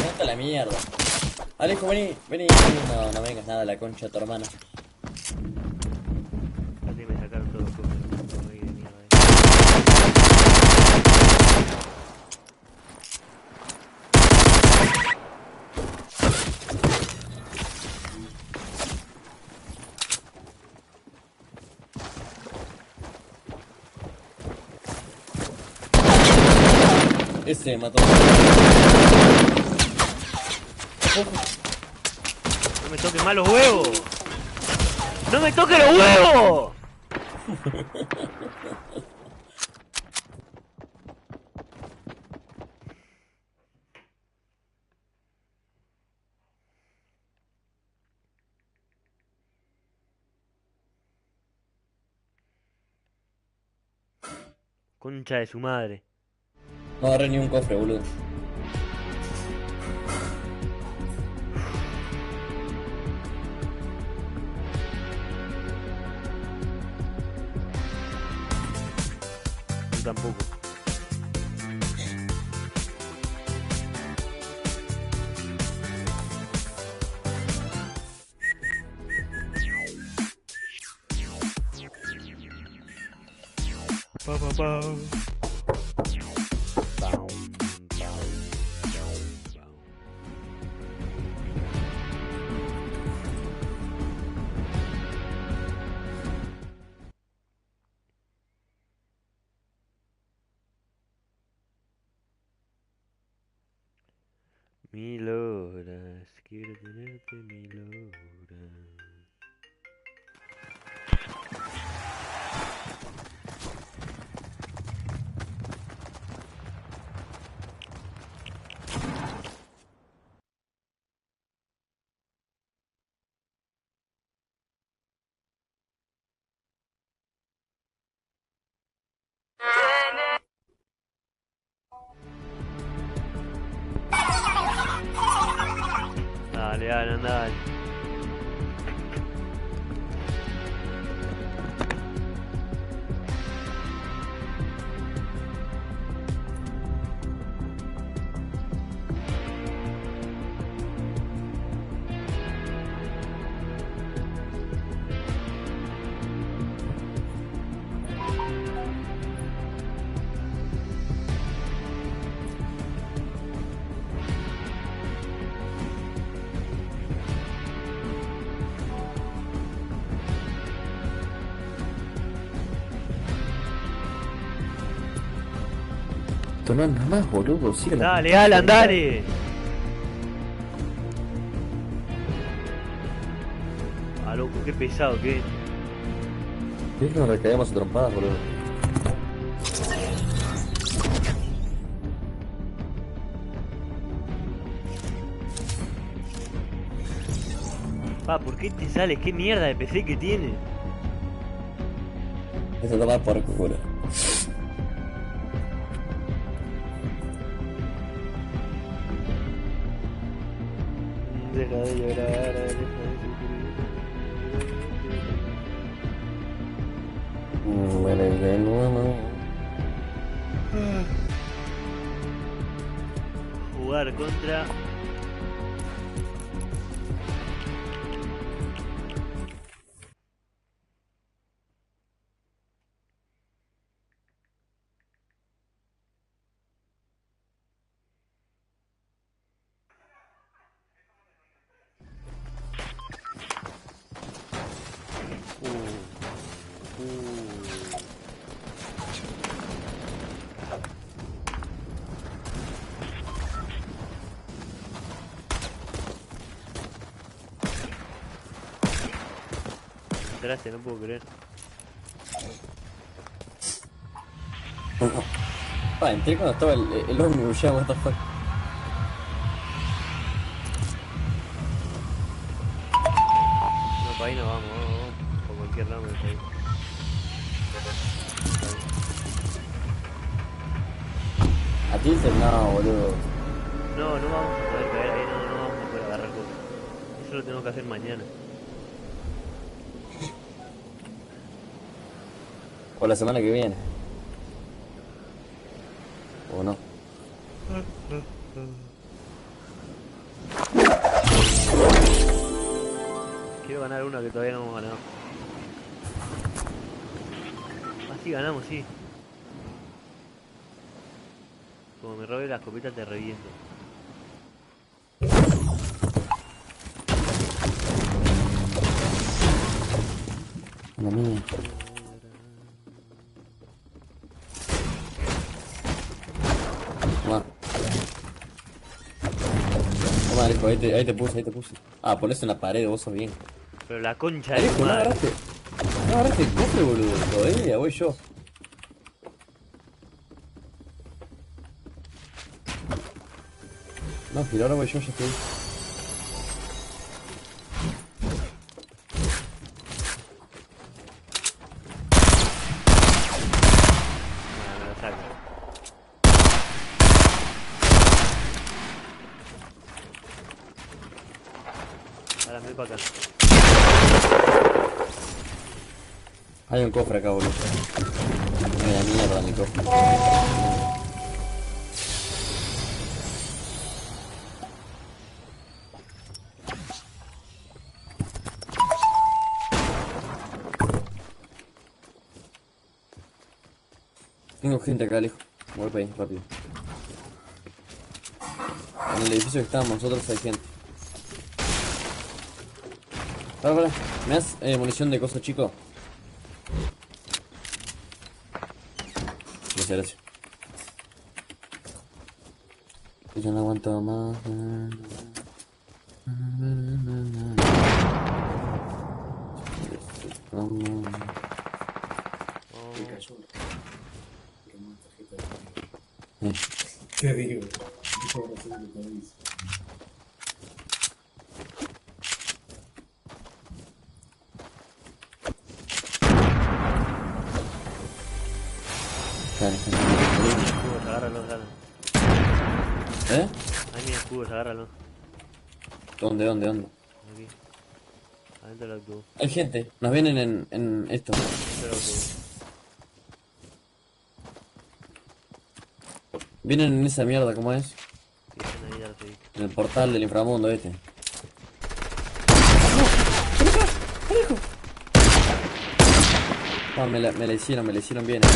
Vete a la mierda. Alejo, vení, vení. No, no vengas nada, la concha de tu hermana. Así me sacaron todos los cofres. Puto ahí de mierda. Ese me mató. No me toques más los huevos. ¡No me toques los huevos! Concha de su madre. No agarré ni un cofre, boludo. Tú tampoco. Pa, pa, pa. Pam, pam, pam, pam. Mil horas, quiero tenerte 1000 horas. Dale, anda. Esto no es nada más, boludo. Sigue la Dale, puta Alan, madre. dale. Ah, loco, qué pesado que es. Es que nos recaemos a trompadas, boludo. Pa, ¿por qué te sales? ¿Qué mierda de PC que tiene? Esto toma por culo. Deja de llorar, deja de sufrir. Jugar contra... Gracias, no puedo creer. Pa, entré cuando estaba el ómnibus ya, what the fuck. No, para ahí no vamos, vamos por cualquier lado del país. A ti dices no, boludo. No, no vamos a poder caer ahí, no vamos a poder agarrar cosas. Eso lo tengo que hacer mañana. O la semana que viene. O no. Quiero ganar una que todavía no hemos ganado. Ah, sí, ganamos, sí. Como me robe la escopeta te reviento. La mía. Toma. Toma, Alejo, ahí te puse, ahí te puse. Ah, ponés en la pared, vos sos bien. Pero la concha de Alejo, tu no madre. agarraste. No agarraste el cofre, boludo. Todavía voy yo. No, pero ahora voy yo, ya estoy. Me lo saco. Ahora me voy para acá. Hay un cofre acá, boludo. Me da mierda mi cofre. Tengo gente acá, Alejo. Voy para ahí, rápido. En el edificio que estábamos nosotros hay gente. Para. ¿Me das munición de coso chico? Muchas gracias. Yo no aguanto más. ¿Qué digo? ¿Qué razón de país? Escudos, agárralo, agárralo. ¿Eh? Hay mis escudos, agárralo. ¿Dónde? Aquí. Adentro del autobús. Hay gente, nos vienen en esto. Adentro del autobús. Vienen en esa mierda, ¿cómo es? Sí, están ahí, ya lo seguí. En el portal del inframundo este. Ah, me la hicieron bien. Ya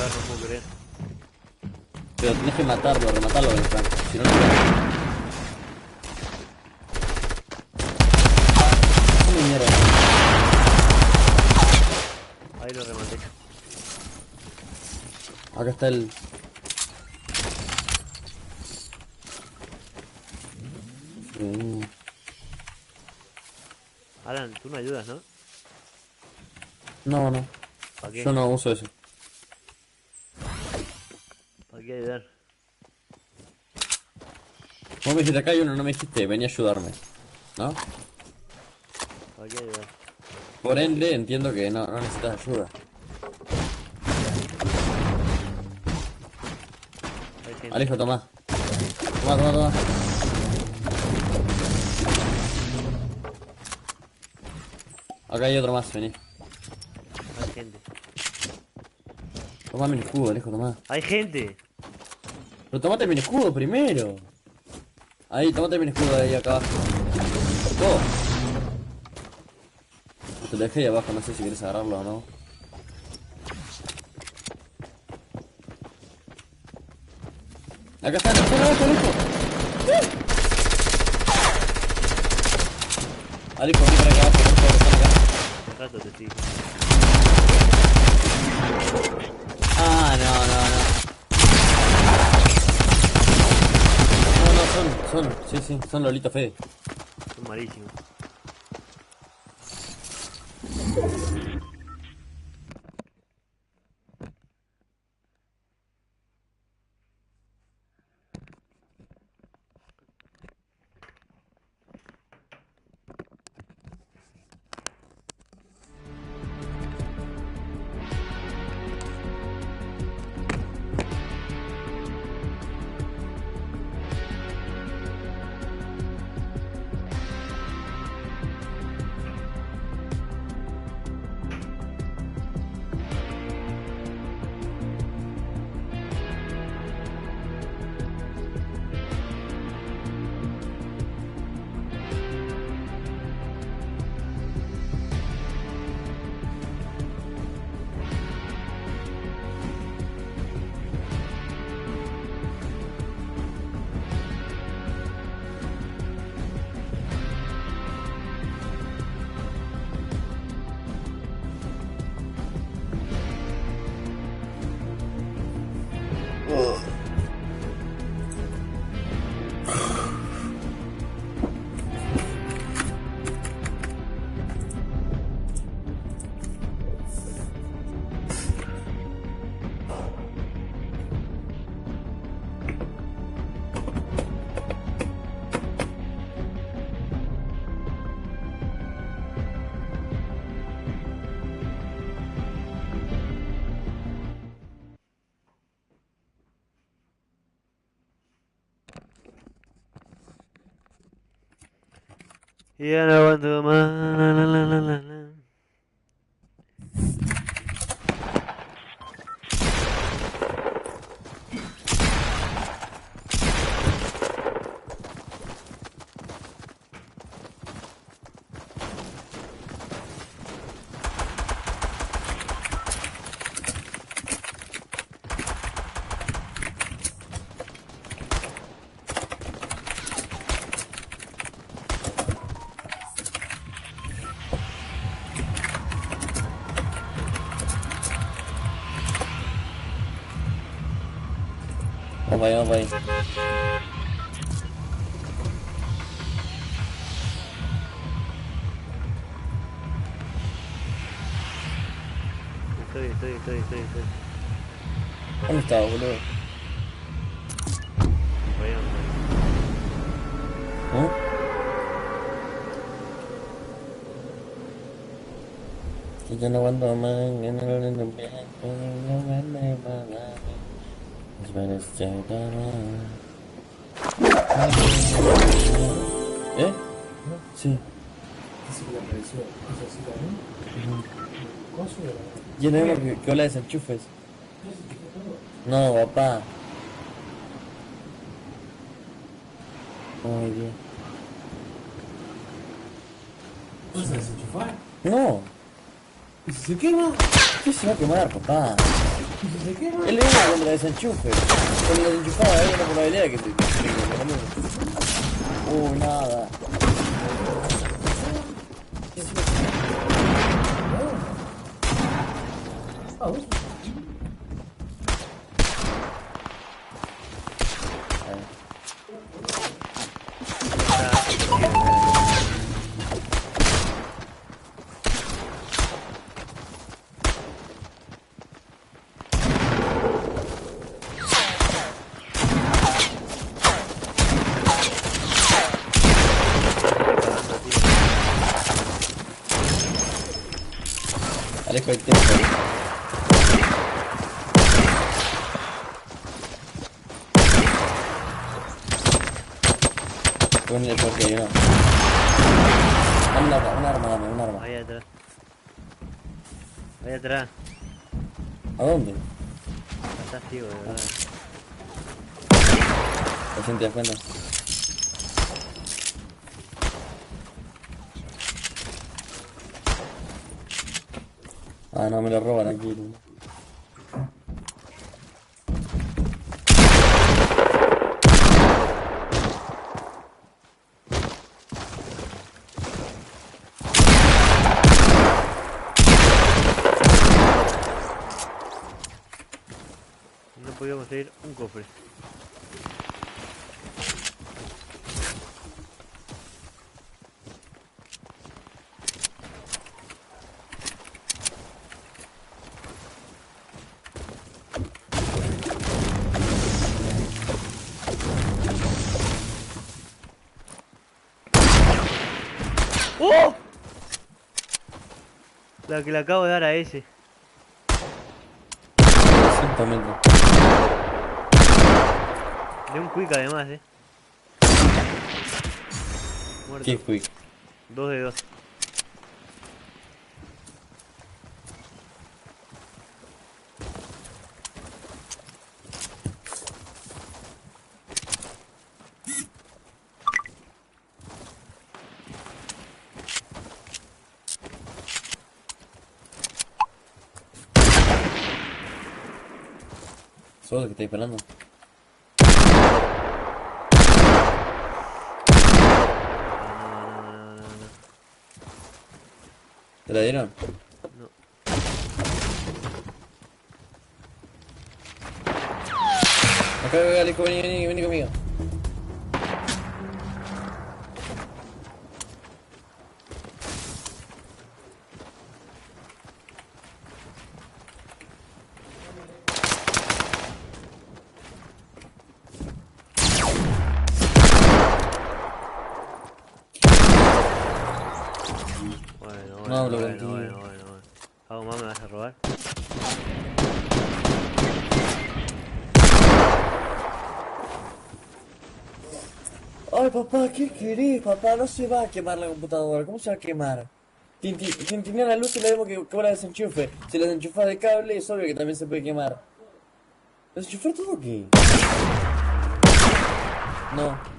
no puedo creer. Pero tenés que rematarlo, Frank. Si no, no puedes. ¿Cómo mierda? Ahí lo rematé. Acá está el... Alan, tú no ayudas, ¿no? No. ¿Para qué? Yo no uso eso. ¿Para qué ayudar? Vos me dijiste acá hay uno, no me dijiste, vení a ayudarme. ¿No? ¿Para qué ayudar? Por ende, entiendo que no necesitas ayuda. Hay gente. Alejo, tomá. Toma. Acá hay otro más, vení. Hay gente. Tomame el escudo, Alejo, tomá. ¡Hay gente! Pero tomate mi escudo primero. Ahí, tomate mi escudo de ahí acá abajo. Todo. Te lo dejé ahí abajo, no sé si quieres agarrarlo o no. Acá está abajo, Alejo. Alejo, vení para acá abajo, por favor, ven acá. Un rato te sigo. Ah, no. Son Lolito Fede. Son malísimos. Ya no aguanto más. La. Vamos ahí. Estoy. ¿Dónde está, boludo? Bueno, ¿Qué Yo no aguanto más, yo no lo entiendo bien, no me nada. Es para estar ¿Eh? Sí. Dice que le apareció eso así también. Coso de la... Lleno de que habla de desenchufes. No, papá. Ay, Dios. ¿Vas a desenchufar? No. ¿Y si se quema? ¿Qué se va a quemar, papá? ¿Y si se quema? Es lo mismo cuando la desenchufe. Cuando la desenchufada hay una probabilidad de que te... nada. Ah, vos. Alejo el tiempo. Con el porque yo no. Dame un arma, dame un arma. Ahí atrás. Ahí atrás. ¿A dónde? Estás ciego, de verdad. Recién te das cuenta. Ah, no, me lo roban aquí. No he podido conseguir un cofre. ¡Oh! La que le acabo de dar a ese. 5 metros. De un quick además, Muerto. ¿Qué quick? 2 de 2. ¿Sos el que está disparando? No. ¿Te la dieron? No. Acá, Alejo, vení conmigo. No hablo contigo. Bueno. ¿Algo más me vas a robar? Ay, papá, ¿qué querés, papá? No se va a quemar la computadora. ¿Cómo se va a quemar? Tintinea la luz y le vemos que la desenchufe. Si la desenchufas de cable, es obvio que también se puede quemar. ¿Desenchufar todo o qué? No.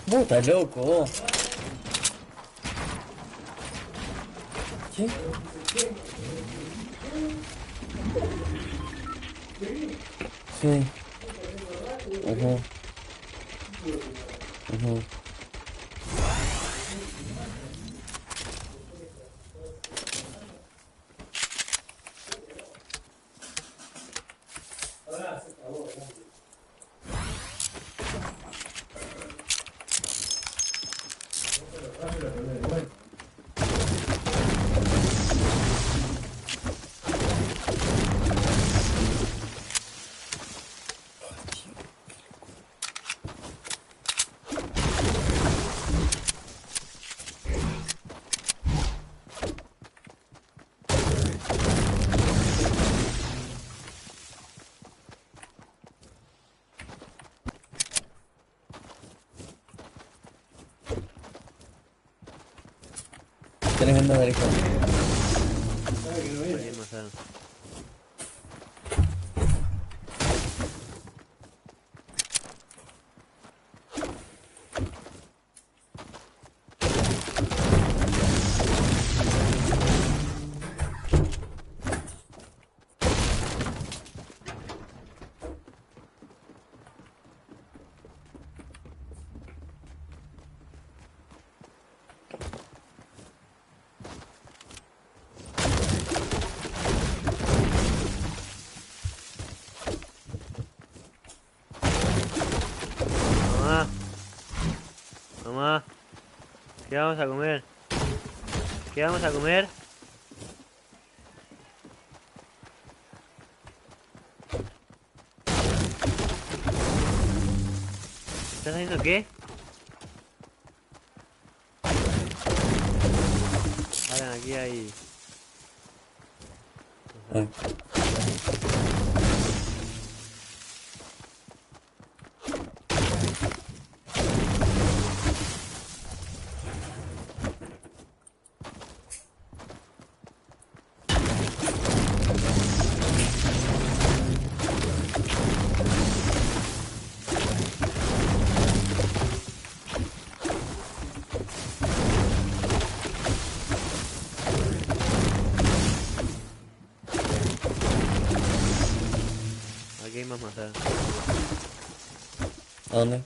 Vos estás loco, vos. ¿Qué? Sí. Ajá. Ajá. tremendo maricón. ¿Sabe que no viene? Alguien más sabe. Mamá, mamá, ¿qué vamos a comer? ¿Qué vamos a comer? ¿Estás haciendo qué? Alan, aquí hay... Ay. Aquí hay más matar. ¿A dónde?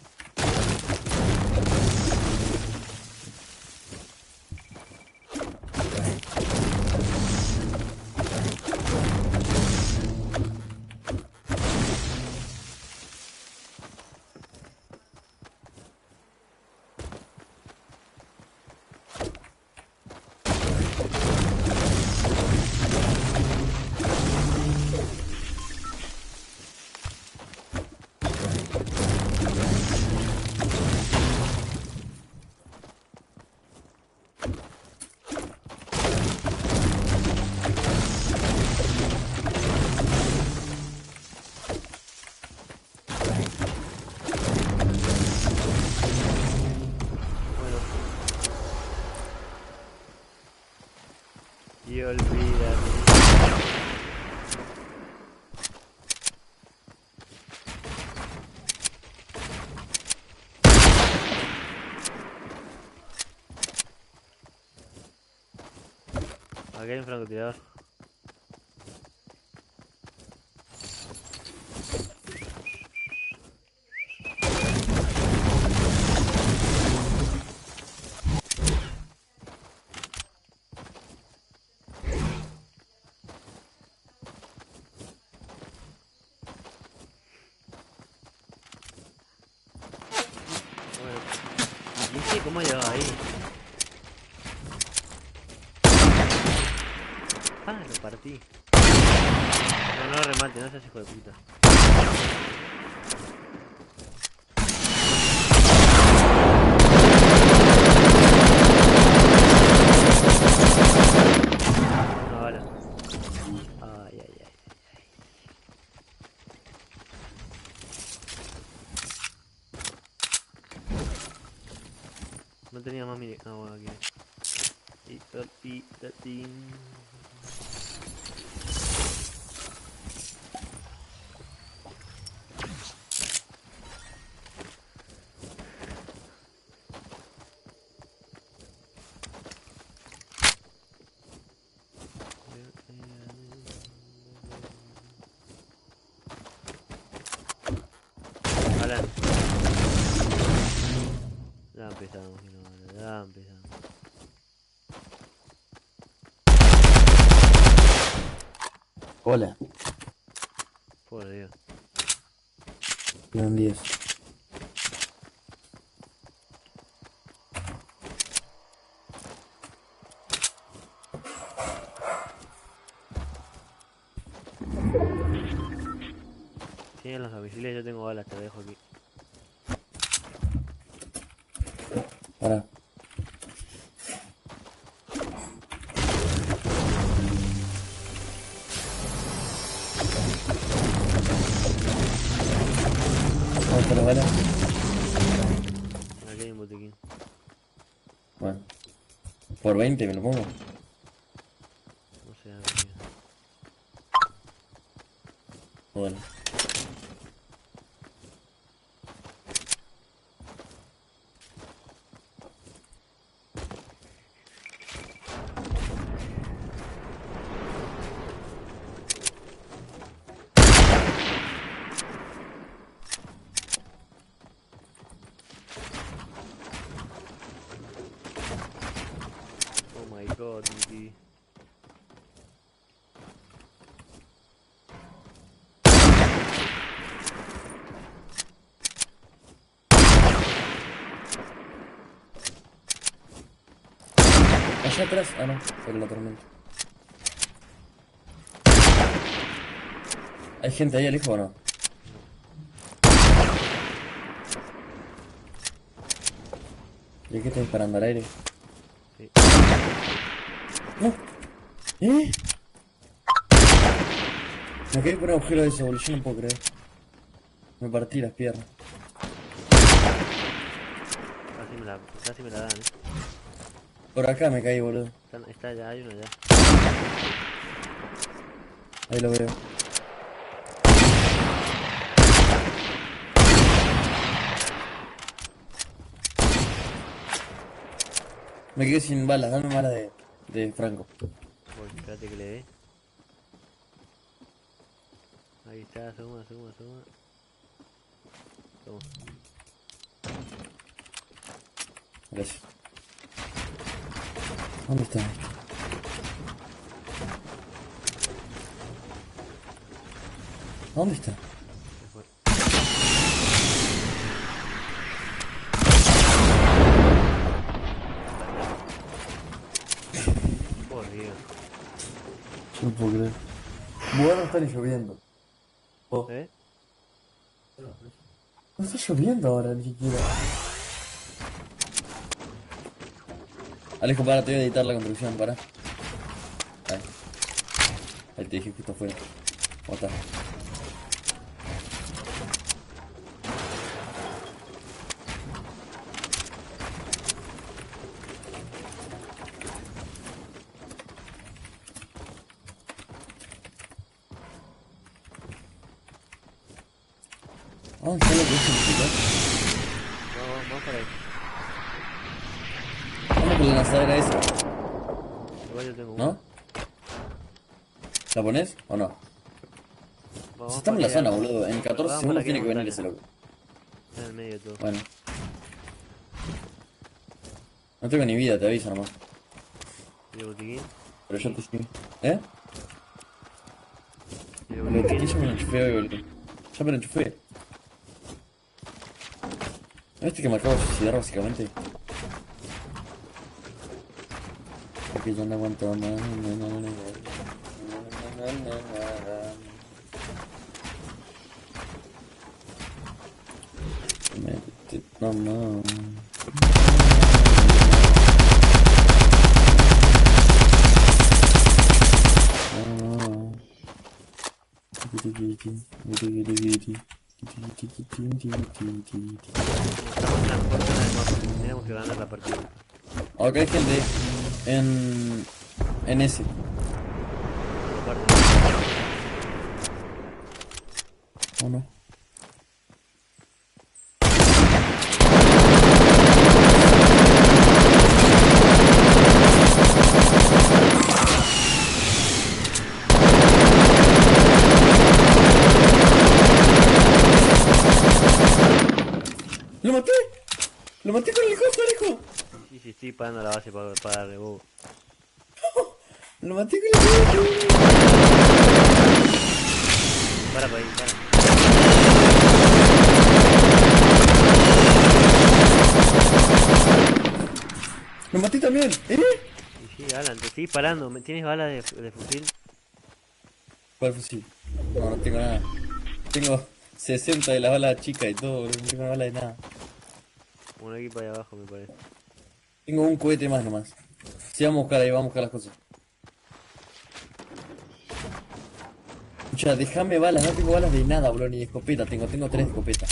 Y olvídate. Aquí hay un francotirador. Bueno, ¿y este cómo llegaba ahí? Ah, lo partí. No, no remate, no seas hijo de puta. Una bala. Ay, ay, ay. No tenía más mini... Ah, bueno, aquí. Y... Alan. Ya empezamos, no, ya empezamos. Hola. Por Dios. Quedan 10. Tienen los domicilios, yo tengo balas, te lo dejo aquí. Pará. Otra bala. Aquí hay un botiquín. Bueno. Por 20 me lo pongo. No sé, a ver. Bueno. Oh my god, Niki. Allá atrás. Ah, no. Por la tormenta. ¿Hay gente ahí al hijo o no? ¿Y qué está disparando al aire? Sí. No. ¿Eh? Me caí por un agujero de eso, boludo. Yo no puedo creer. Me partí las piernas. Casi me la dan, Por acá me caí, boludo. Está ya, hay uno ya. Ahí lo veo. Me quedé sin balas. Dame balas de Franco. Voy, espérate que le dé. Ahí está, suma. Toma. Gracias. ¿Dónde está? ¿Dónde está? Se fue. Por Dios. Yo no puedo creer. Bueno, está ni lloviendo. Oh. No está lloviendo ahora ni siquiera. Alejo, para, te voy a editar la construcción, para. Ahí te dije justo afuera. ¿Cómo estás? Ah, ¿sabes lo que es simplificar? Vamos para ahí. Vamos con la lanzadera esa, Igual yo tengo uno. ¿no? ¿La pones o no? Vamos Si estamos en la para zona, allá. boludo. En 14 Vamos segundos para tiene que aquella venir ese montaña. loco. Está en el medio de todo. Bueno. No tengo ni vida, te aviso nomás. ¿Y el botiquín? Pero yo te sigo. ¿Eh? ¿Y el El botiquín botiquín? ya me lo enchufé hoy, boludo. Ya me lo enchufé. ¿No viste que me acabo de suicidar básicamente? Porque ya no aguanto más. Mamá. Estamos en la mejor zona del mapa. Tenemos que ganar la partida. Ok, gente. En ese. Aparte. ¿O no? ¡Lo maté! ¡Lo maté con el costo, Alejo! Sí, estoy parando la base para darle bobo. ¡Lo maté con el costo! Para ahí, para. ¡Lo maté también! ¿Eh? Y sí, Alan, te estoy parando. ¿Tienes balas de fusil? ¿Cuál fusil? No, no tengo nada. Tengo 60 de las balas chicas y todo, boludo. No tengo balas de nada. Uno aquí para allá abajo, me parece. Tengo un cohete más nomás. Sí, vamos a buscar ahí, vamos a buscar las cosas. Escucha, déjame balas, no tengo balas de nada, boludo, ni de escopeta. Tengo 3 de escopeta.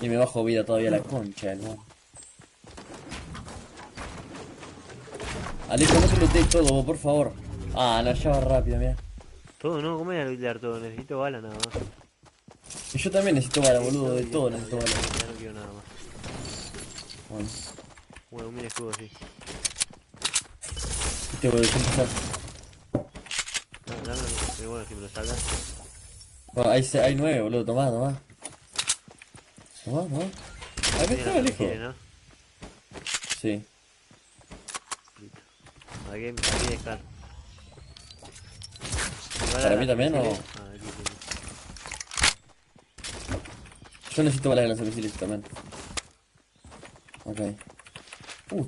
Y me bajo vida todavía la concha, hermano. Alejo, no te lootees todo, vos, por favor. Ah, no, ya va rápido, mira. Todo, no, ¿cómo voy a lootear todo? Necesito bala nada más. Y yo también necesito bala, boludo, de Y ya todo está, necesito bala. ya no quiero nada más. Bueno, Bueno, un mini escudo, sí. este boludo, ya empezás. Dame, pero bueno, si me lo saldas. Bueno, hay 9, boludo, tomá, tomá. Tomá, tomá. Acá está, Alejo. ¿No? Sí. Listo. Aquí dejar. ¿Para mí también o...? Ah, aquí, sí. Yo necesito balas de las misiles también. Ok.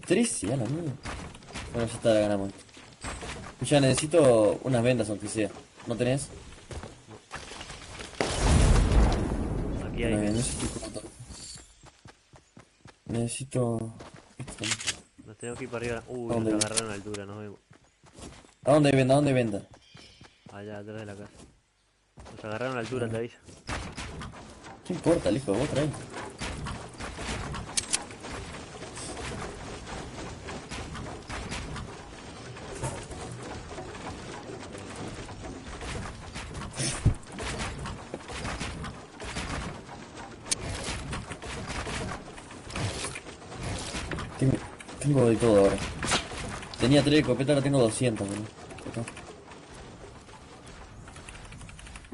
13, a la mierda. Bueno, ya está, la ganamos. Ya necesito unas vendas, aunque sea. ¿No tenés? Aquí Bueno, hay. bien, necesito... esto también. Nos tenemos que ir para arriba. Uy, ¿Dónde? nos agarraron a altura, nos vemos. ¿A dónde hay venda? ¿A dónde hay venda? Allá atrás de la casa. Nos agarraron a altura, te aviso. ¿Qué importa, hijo? Vos traes. Tengo de todo ahora. Tenía 3 de escopeta, ahora tengo 200, boludo. Acá.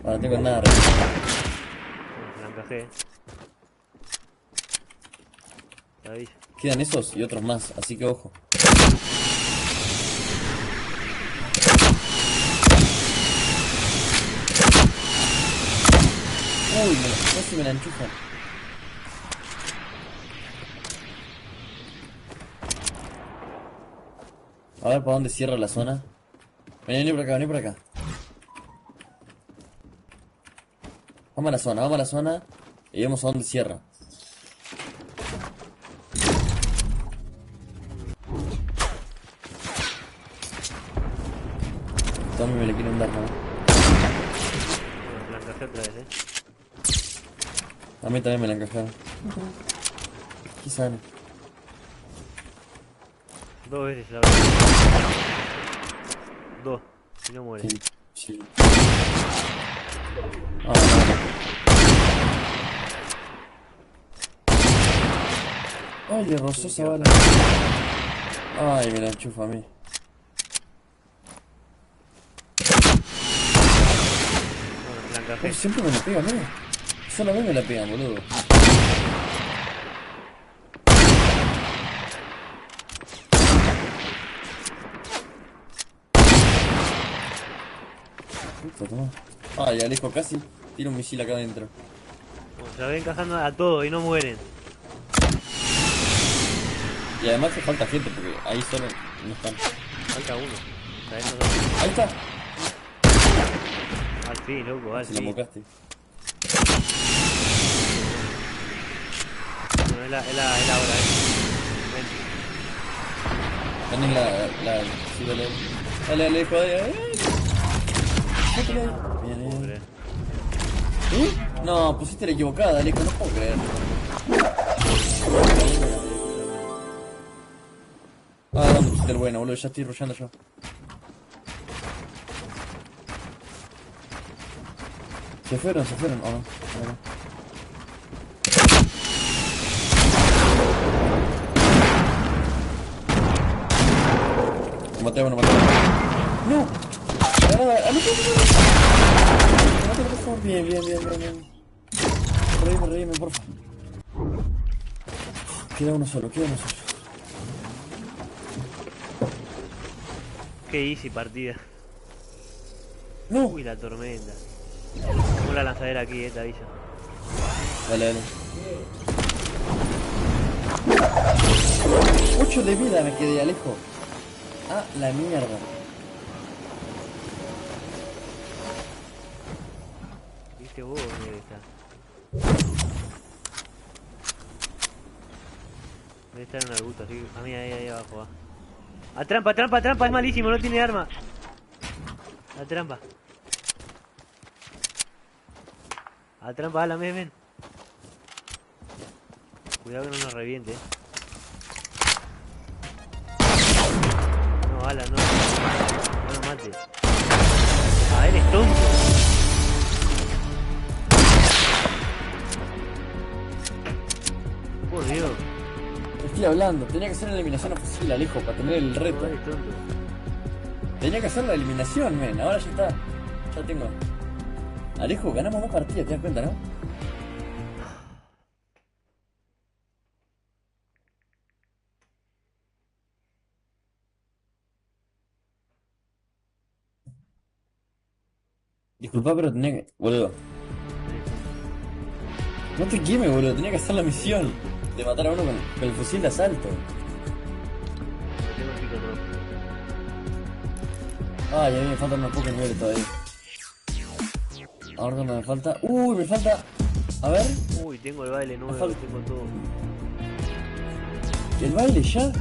Ahora tengo nada. Bueno, se la encajé. Te aviso. Quedan esos y otros más, así que ojo. Uy, casi me la enchufan. A ver, ¿para dónde cierra la zona? Vení por acá, vení por acá. Vamos a la zona y vemos a dónde cierra. También me le quieren dar, ¿no? Bueno, se la encajé otra vez, A mí también me la encajaron. Quizá no. 2 veces la verdad. 2. Y no muere. Sí, sí. Ay, le rozó esa bala. Ay, me la enchufa a mí. Bueno, se la encajé. Siempre me la pegan, ¿no? Solo a mí me la pegan, boludo. Puta, toma. Ay, Alejo, casi tira un misil acá adentro. Bueno, se la ven encajando a todos y no mueren. Y además que falta gente porque ahí solo no están. Falta uno. Sabemos dónde. Ahí está. Al fin, loco, al Se la fin. mocaste. Bueno, es la hora, Ven. Tenés la... Sí, dale. Dale, Alejo, dale. Métele ahí. Bien, No puedo bien. creer. No, pusiste la equivocada, Alejo, no puedo creer. Ah, ¿dónde pusiste el bueno, boludo? Ya estoy rushando yo. Se fueron, oh, no. Me maté, bueno, maté. ¡No! ¡A mí! Mátalo, por favor. Bien. Reíme, porfa. Queda uno solo. Qué easy partida. ¡No! Uy, la tormenta. Vamos la lanzadera aquí, te aviso. Dale. 8 de vida me quedé, Alejo. Ah, la mierda. ¿Viste vos dónde está? Debe estar en un arbusto, así. A mí ahí abajo, va. ¡A trampa, es malísimo, no tiene arma! ¡A trampa! ¡A trampa, ala, ven! Cuidado que no nos reviente. No, bala, no. No lo mates. Ah, eres tonto. Por Dios. Estoy hablando, tenía que hacer una eliminación a fusil, Alejo, para tener el No, reto. eres tonto. Tenía que hacer la eliminación, men, ahora ya está. Ya tengo. Alejo, ganamos 2 partidas, te das cuenta, ¿no? Disculpa, pero tenía que... Boludo. No te quemes, boludo, tenía que hacer la misión de matar a uno con el fusil de asalto. Tengo el pico todo. Ay, a mí me faltan unos pocos niveles todavía. Ahora no me falta... Uy, me falta... A ver... Uy, tengo el baile nuevo, falta- tengo todo. ¿El baile ya?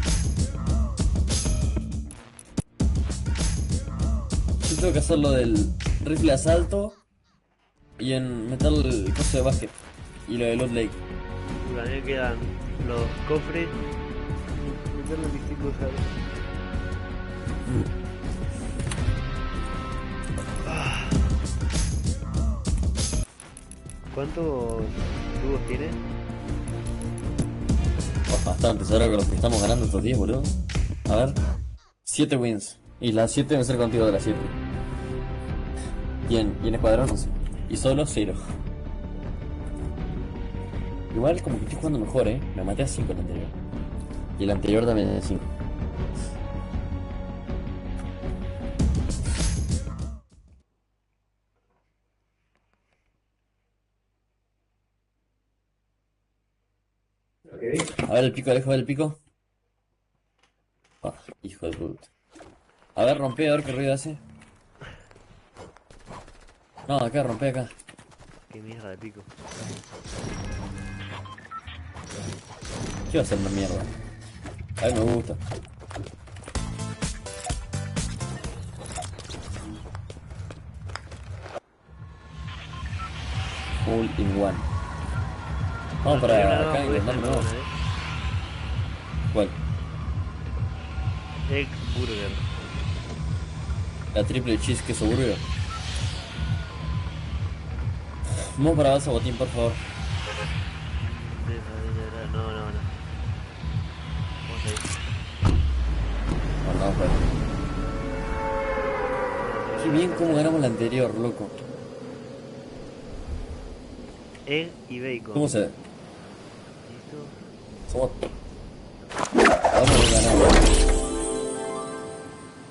Yo tengo que hacer lo del rifle de asalto y en meter el coso de básquet y lo de Loot Lake. También quedan los cofres. Meterle mis 5 cosas. ¿Cuántos tubos tienes? Oh, bastante, ahora con los que estamos ganando estos días, boludo. A ver. 7 wins. Y las 7 deben ser contigo de las 7. Y en escuadrón no sé. Y solo 0. Igual como que estoy jugando mejor, me maté a 5 el anterior. Y el anterior también es 5. A ver el pico, Alejo, a ver el pico. Ah, hijo de puta. A ver, rompe, a ver qué ruido hace. No, acá, rompe acá. Qué mierda de pico. ¿Qué va a hacer una mierda? A mí me gusta. All in one. Vamos Hay una para nueva acá y hamburguesa mandamos. nueva, ¿Cuál? Egg Burger. La triple cheese queso burger. Vamos para Balsa Botín, por favor. No. Vamos a ir. Bueno, vamos para allá. Qué bien cómo ganamos la anterior, loco. Egg y bacon. ¿Cómo se...? ¿Listo? Somos... Vamos a ganar.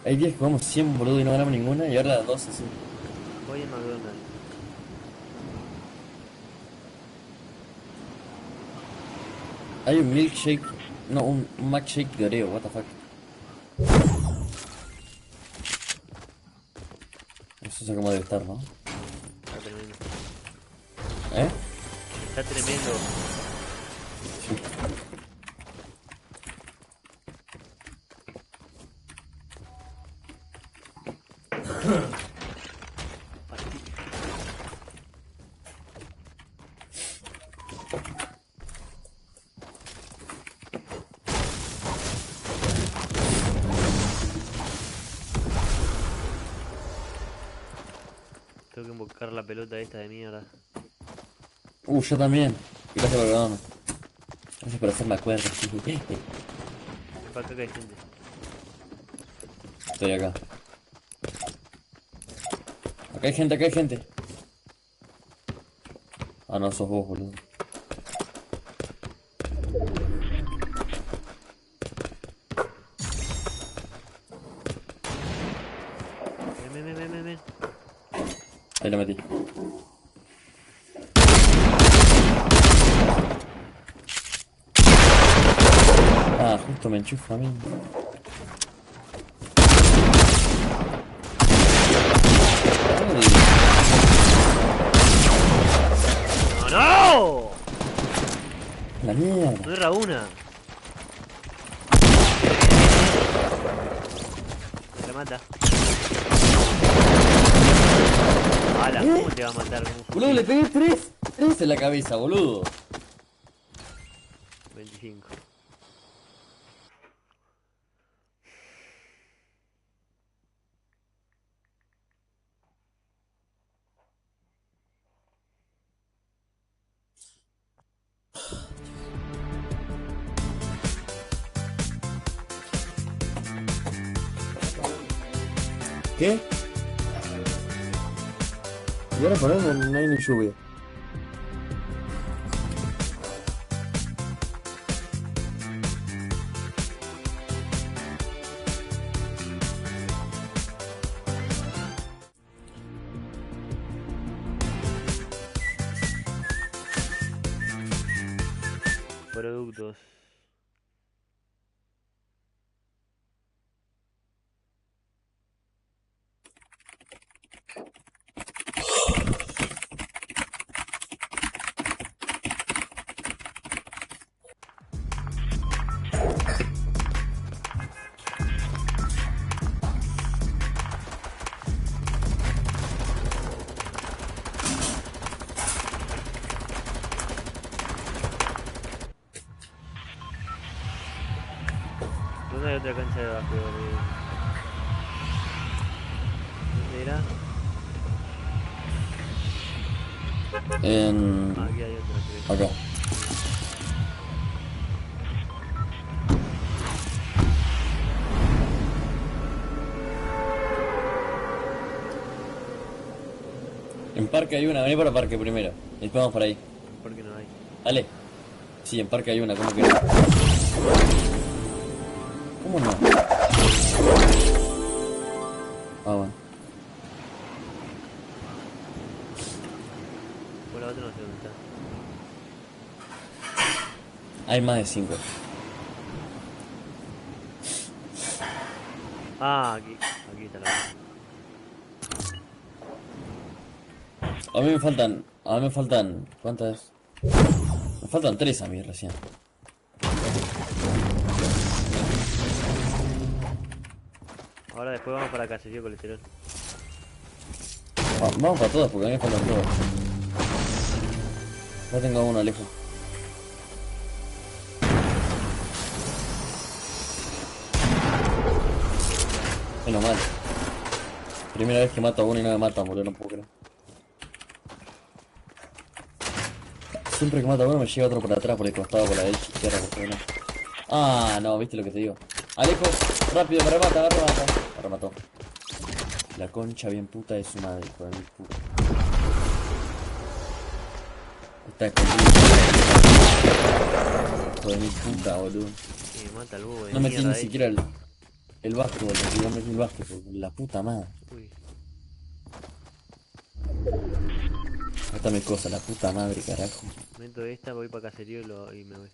Hay días que jugamos 100, boludo, y no ganamos ninguna, y ahora las 12, sí. Voy a McDonald's. Hay un milkshake... No, un milkshake de Oreo, what the fuck. Eso sé cómo debe estar, ¿no? Está tremendo. ¿Eh? Está tremendo. Sí. Tengo que invocar la pelota esta de mierda. Yo también. Gracias por perdón. Gracias por hacerme acuerdo. Ven para acá que hay gente. Estoy acá. Acá hay gente, acá hay gente. Ah, no, sos vos, boludo. Ven. Ahí la metí. Ah, justo me enchufa a mí. ¡No! La mierda. No erra una. La mata. ¡Hala! ¿Cómo te va a matar con un fusil? Boludo, le pegué 3 en la cabeza, boludo. 25. ¿Qué? Y ahora por ahí no hay ni lluvia. Productos. ¿Dónde hay otra cancha de básquetbol? ¿Dónde era? Aquí hay otra, creo. Acá. En parque hay una, vení para parque primero. Y después vamos por ahí. ¿Por qué no hay? Dale. Sí, en parque hay una, ¿cómo que no? ¿Cómo no? Ah, bueno. Por la otra no sé dónde está. Hay más de 5. Ah, aquí está la otra. A mí me faltan, ¿cuántas? Me faltan 3 a mí recién. Ahora después vamos para caserío colesterol. Vamos para todas porque a mí me faltan todas. Ya tengo uno lejos. Menos mal. Primera vez que mato a uno y no me matan, boludo, no puedo creer. Siempre que mato a uno me llega otro por atrás, por el costado, por la derecha, izquierda, por todo. Ah, no, viste lo que te digo. Alejo, rápido, me remata. Me remató. La concha bien puta de su madre, hijo de mi puta. Está escondido. Hijo de mi puta, boludo. Sí, mata al bobo de No metí mierda ni ahí. siquiera el básquetbol, porque yo metí el básquetbol, la puta madre. Uy, Ahí está mi cosa, la puta madre, carajo. meto esta, voy para caserío y me voy.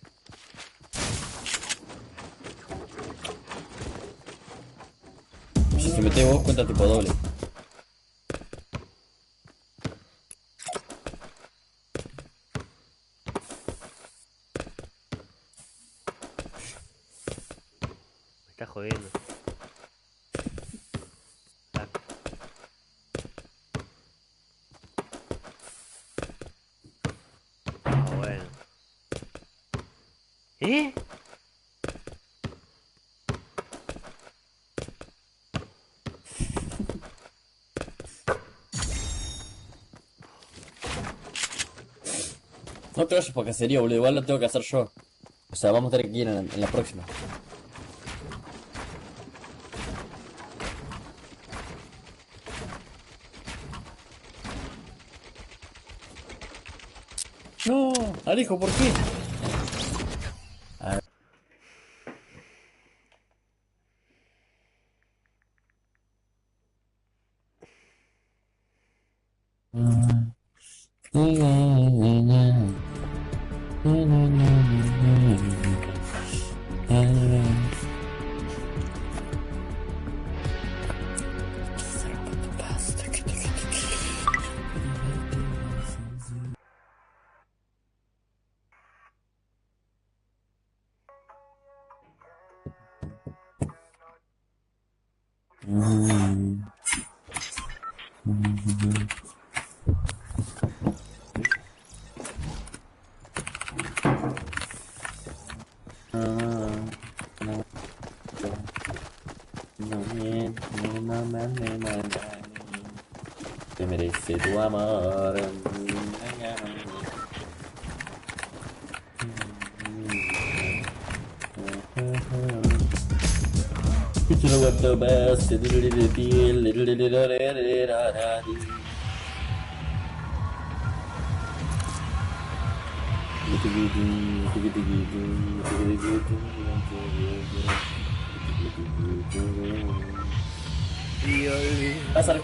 Si te metes vos, cuenta tipo doble. Me está jodiendo. Tac. Ah, bueno. ¿Eh? No te vayas por cacería, boludo, igual lo tengo que hacer yo. O sea, vamos a tener que ir en la próxima. No, Alejo, ¿por qué? A ver. Te merece tu amor. Quiero cuanto más. Y olvidé. Pásale.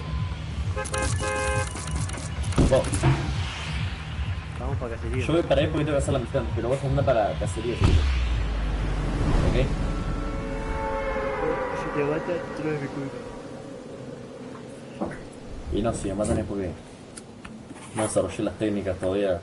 Oh, Vamos para cacería. yo voy para ahí porque tengo que hacer la misión, pero vos anda para cacería, ¿sí? Ok. Si te matan, no es mi culpa. Y no, si me matan es porque no desarrollé las técnicas todavía.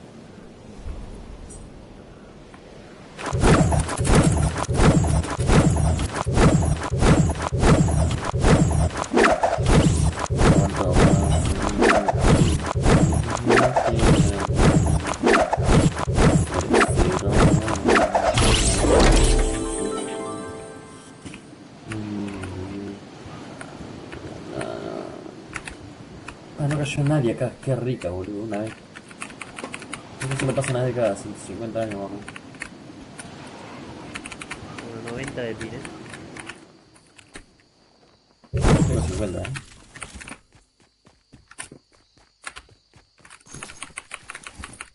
Ah, no cayó nadie acá, qué rica, boludo, una vez. No se me pasa nada de cada 150 años, vamos. Bueno, 90 de pines. Tengo 50,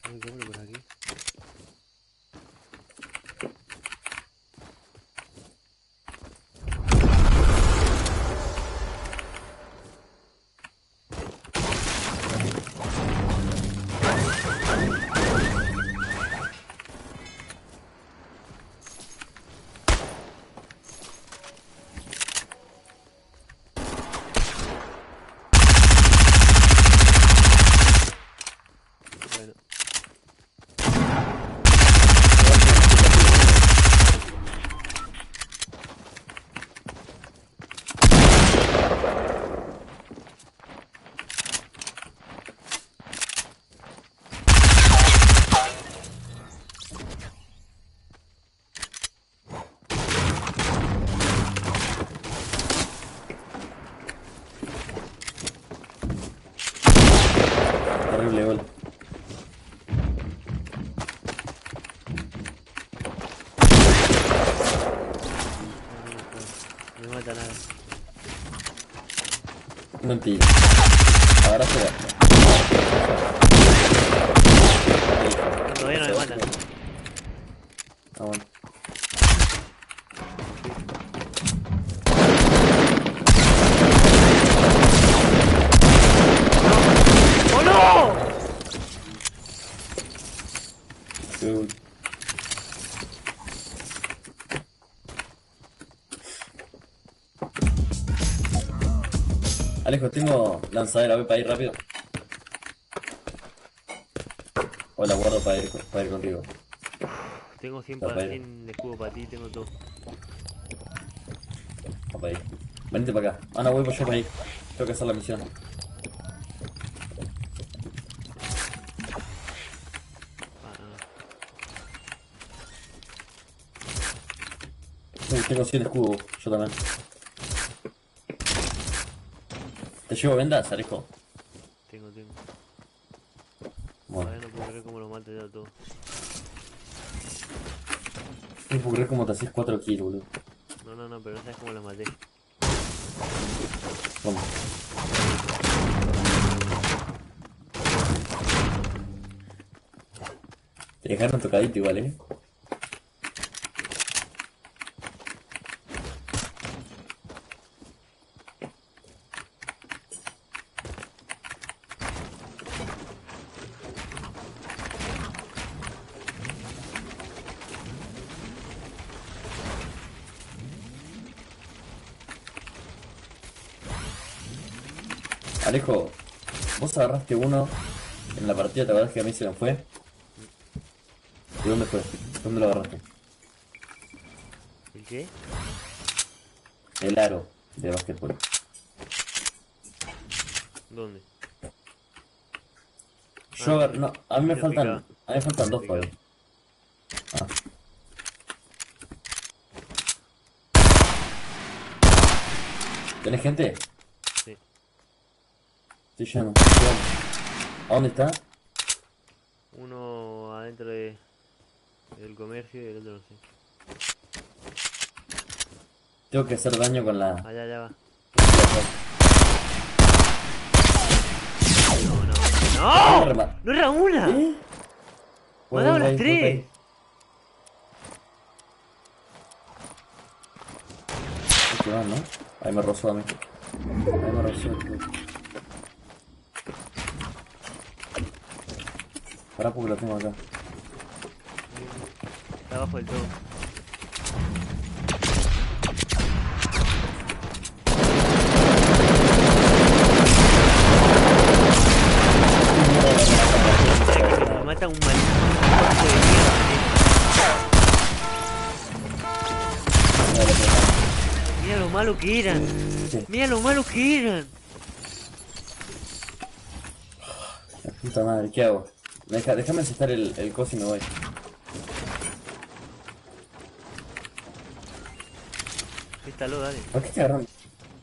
Hay cobre por aquí. Bueno, horrible gol. no me mata nada. Mentira. Ahora se va. Todavía no me matan. Ah, bueno. ¡Oh no! Qué gol. Alejo, tengo lanzadera, voy para ir rápido. O la guardo para ir contigo. Tengo 100 Papá. 100 de escudo para ti, tengo todo. Va para ir. Venite para acá. Ah, no, voy yo para ir. Tengo que hacer la misión. Tengo 100 escudos, yo también. ¿Te llevo vendas, Alejo? Tengo. Bueno. Todavía no puedo creer cómo lo mato ya todo. No puedo creer cómo te hacías 4 kills, boludo. No, pero no sabes cómo lo maté. Vamos. Te dejaron tocadito igual, Alejo, vos agarraste uno en la partida, ¿te acordás que a mí se me fue? ¿De dónde fue? ¿Dónde lo agarraste? ¿El qué? El aro de básquetbol. ¿Dónde? Yo no, a mí me Lo faltan, picaba. a mí me faltan dos Picaba. todavía. Ah. ¿Tenés gente? Sí. Estoy lleno. ¿A dónde está? Uno adentro del comercio y el otro no sé. Tengo que hacer daño con la... Allá, allá va. No, no. ¡No! ¡No era una! ¿Eh? ¡Me ha dado las tres! Ahí va, ¿no? Ahí me rozó a mí. Ahí me rozó. Pará porque lo tengo acá. Está abajo del todo. Me mata un maldito cuerpo de mierda. Mira lo malo que eran. Sí. Mira lo malo que eran. La puta madre, ¿qué hago? Déjame encestar el coso y me voy. Instaló, dale. ¿Por qué estoy agarrando?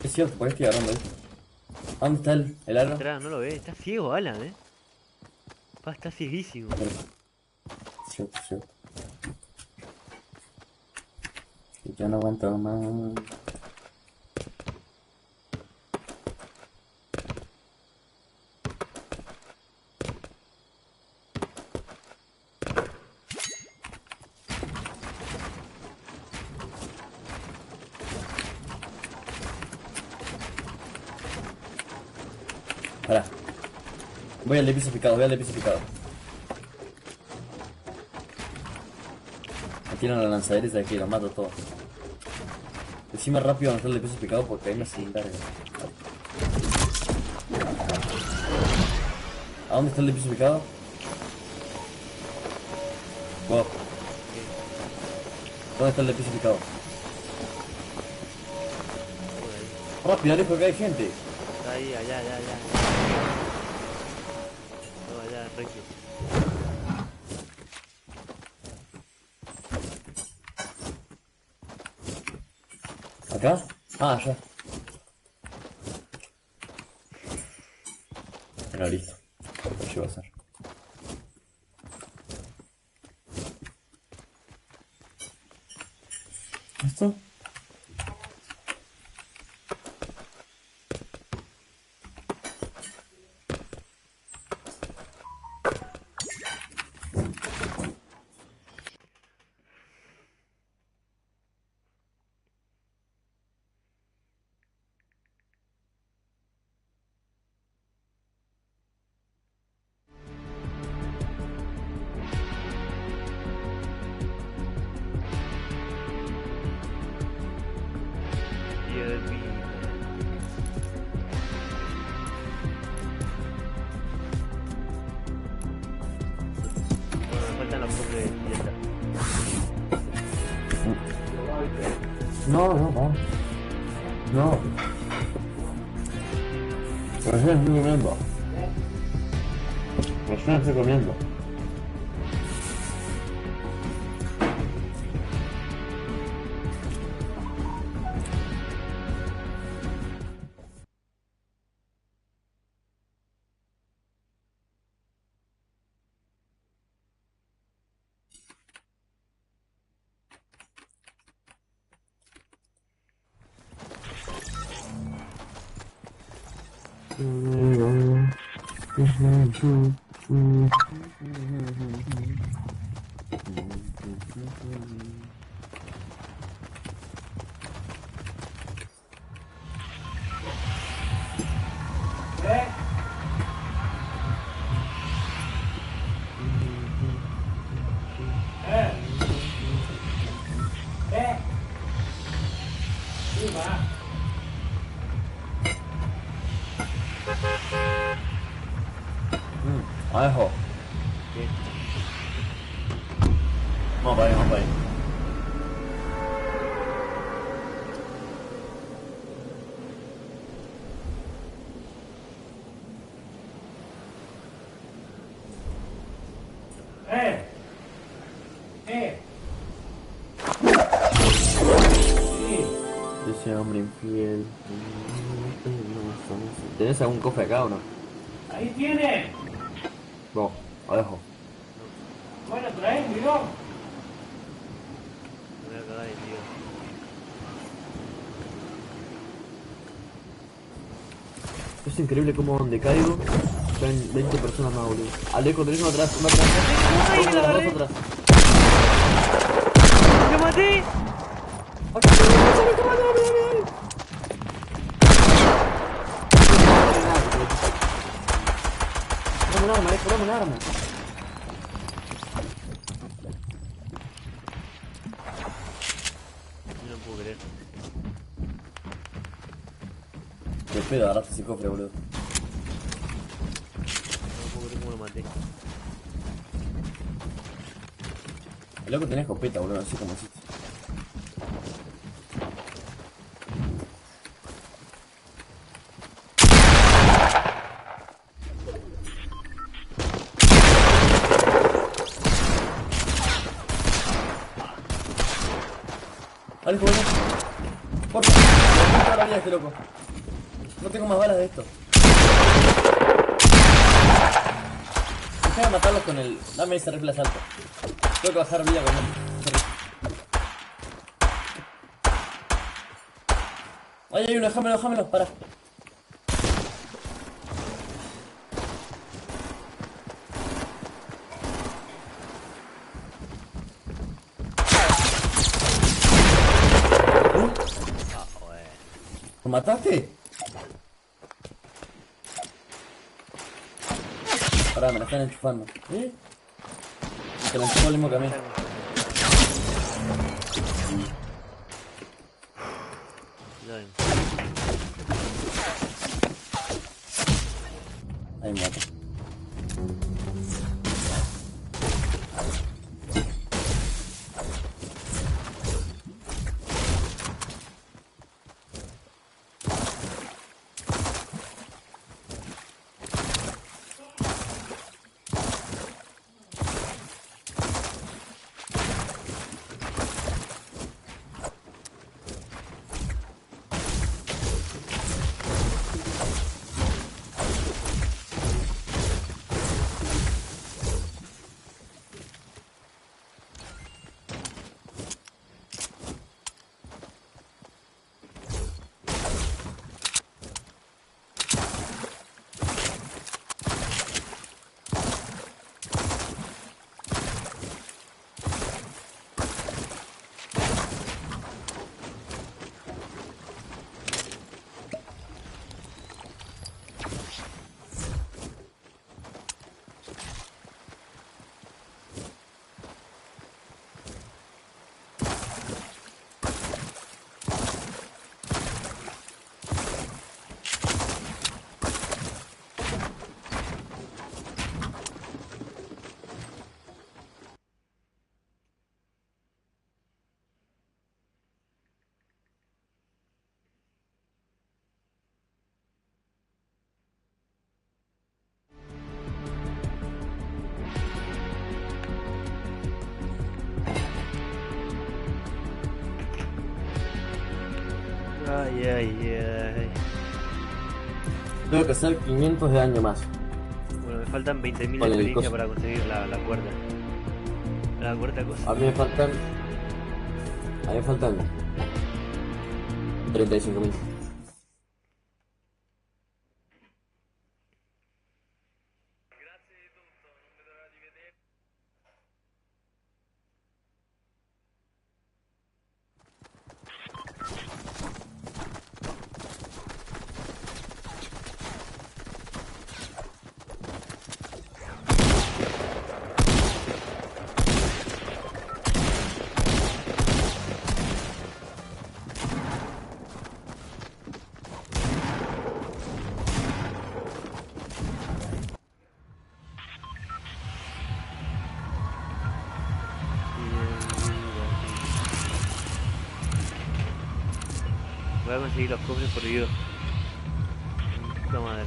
Es cierto, ¿por qué estoy agarrando esto? ¿Dónde está el arma? Atrás, no lo ve. Está ciego, Alan, Pa, está cieguísimo. Cierto, cierto. Y ya no aguanto más. Pará. Voy al de piso picado, voy al de piso picado. Me tiran la lanzadera y de aquí, los mato todos. Decime rápido dónde está el de piso picado porque ahí me se larga. ¿A dónde está el de piso picado? Wow. ¿Dónde está el de piso picado? Rápido, Alejo, que hay gente. Está ahí, allá, allá, allá. No, allá, recto. ¿Acá? Ah, allá. Bueno, listo. Lo llevo a hacer. ¿Esto? Dios mío. Bueno, me faltan los pobres y ya está. No, no, no. No. Recién estoy comiendo. Recién estoy comiendo. Alejo. ¿Qué? Vamos para ahí, vamos para ahí. Ese hombre infiel. ¿Tenés algún cofre acá o no? Ahí tiene. No, Alejo. Bueno, trae, miró. Me voy a cagar en Dios. Es increíble cómo donde caigo caen 20 personas más, boludo. Alejo, tenés uno atrás, uno atrás. ¡Ay, Dos la atrás, agarré! dos atrás. ¡Lo maté! Dame un arma, dame un arma. Yo no puedo creer. Qué pedo, agarraste ese cofre, boludo. No puedo creer cómo lo maté. El loco tenía escopeta, boludo, no sé cómo hiciste. Alejo, boludo. Porfa, me toda la vida este loco. No tengo más balas de esto. Deja de matarlos con el... Dame ese rifle de asalto. Tengo que bajar vida con él. Ay, hay uno, déjamelo, para. Ah, bueno. ¿Lo mataste? Pará, me la están enchufando. ¿Eh? Se la enchufó el mismo camino. Ya ven. Ahí me mató. Ay, ay, ay. Tengo que hacer 500 de daño más. Bueno, me faltan 20.000 de Con el experiencia coso. para conseguir la cuerda. La cuarta cosa. A mí me faltan... A mí me faltan... 35.000. Voy a conseguir los cofres por Dios. Puta madre.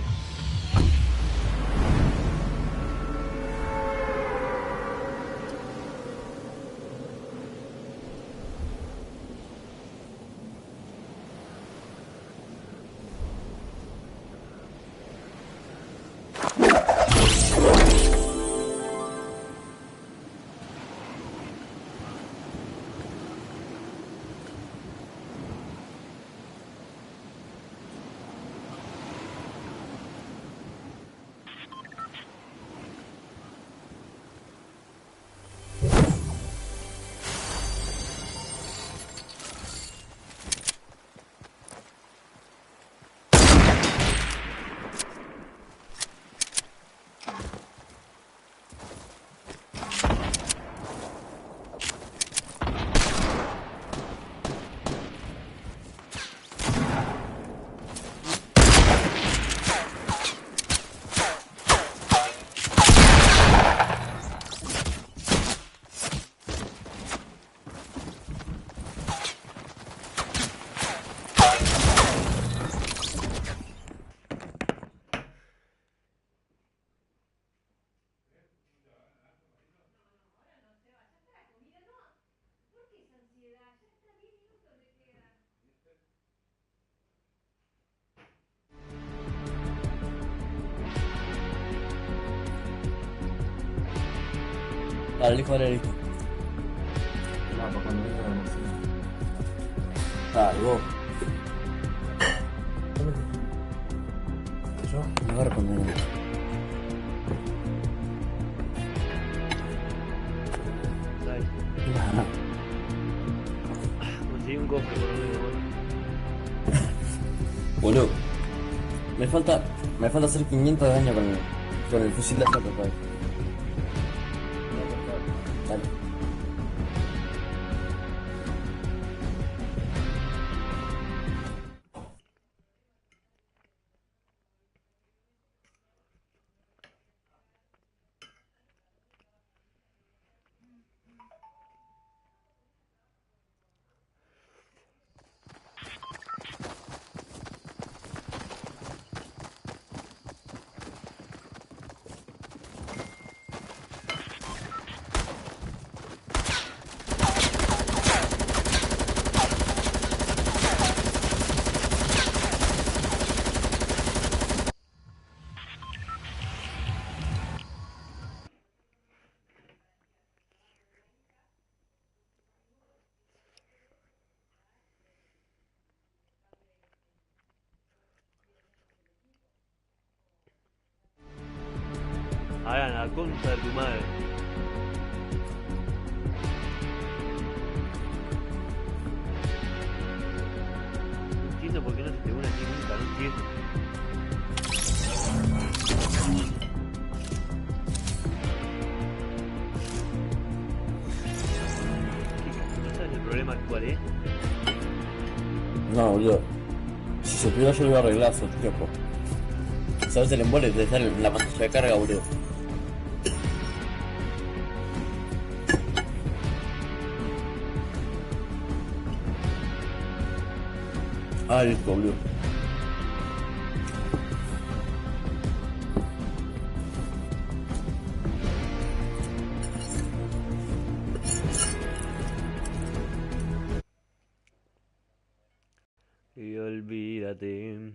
Dale, listo. No, para cuando venga la emoción. Dale, vos. ¿Yo? Me agarro cuando venga. Dale. Conseguí un cofre por lo menos, bueno. Boludo. Me falta hacer 500 de daño con el fusil de asalto, pues. Dale. Hagan la concha de tu madre. No entiendo por qué no se te une aquí nunca, no entiendo. ¿No sabes el problema cuál es? No, boludo. Si supiera yo lo iba a arreglar, su tiempo. ¿Sabes el embole de estar en la pantalla de carga, boludo? Ah, listo, boludo. Y olvídate.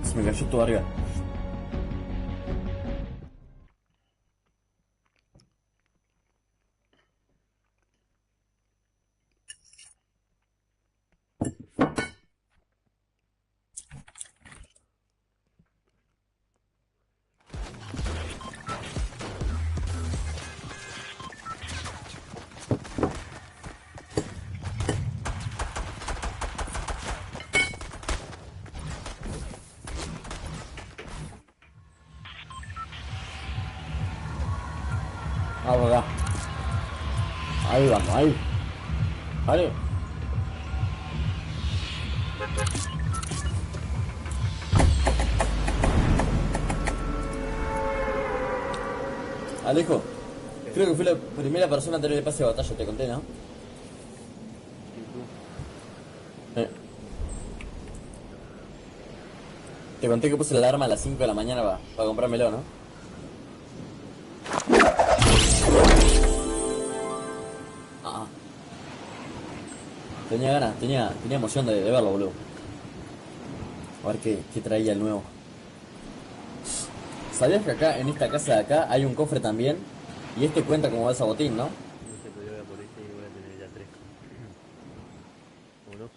Se me cayó tu verga. Vamos acá. Ahí vamos, ahí. Vale. Alejo, creo que fui la primera persona a tener el pase de batalla, te conté, ¿no? Eh. Te conté que puse la alarma a las 5 de la mañana para comprármelo, ¿no? Ah. Tenía ganas, tenía emoción de verlo, boludo. A ver qué traía el nuevo. ¿Sabías que acá, en esta casa de acá, hay un cofre también? Y este cuenta como balsa botín, ¿no? No sé, pero yo voy a por este y voy a tener ya 3. ¿O no?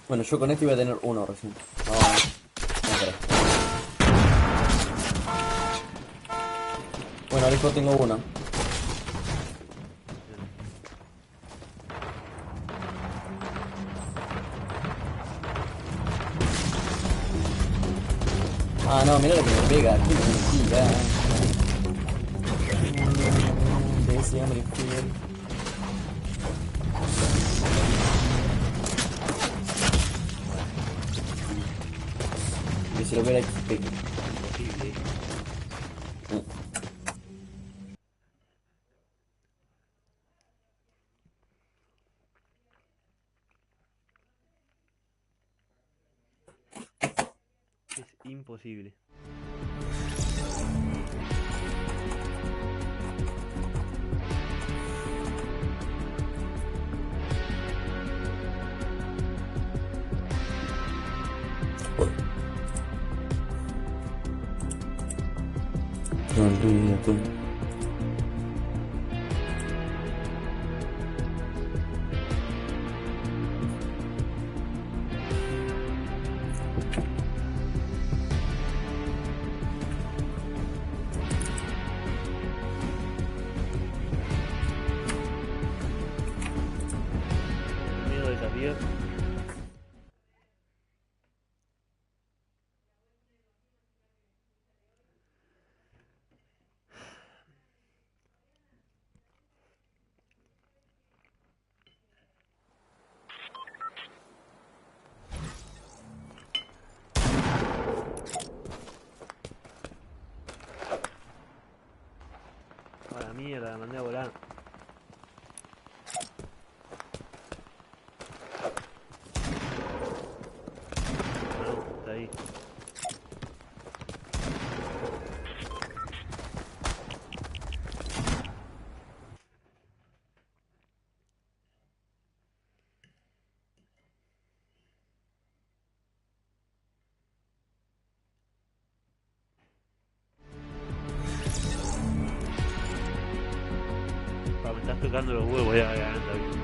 Bueno, yo con este iba a tener uno recién. No, creo. Bueno, Alejo, tengo uno. Ah, no, mira lo que me pega. Qué mentira. De ese hambre fiel. Que se lo hubiera XP. Imposible. Es imposible. Sonríete. Amigo desafío. A la mierda, la mandé a volar. No, está ahí. Pa, me estás tocando los huevos ya, ya, anda bien.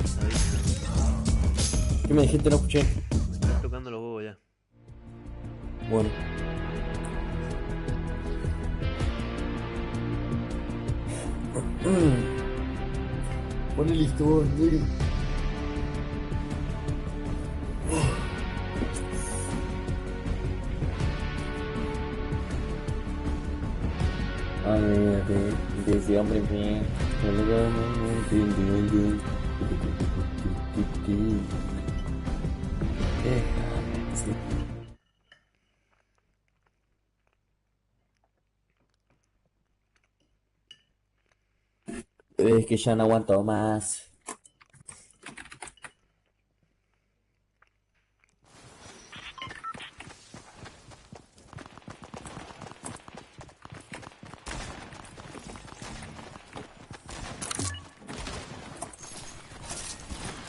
Está bien. ¿Qué me dijiste? No escuché. Me estás tocando los huevos ya. Bueno. Ponle listo, vos, negro. Ay, de ese hombre bien. Sí. Es que ya no aguanto más.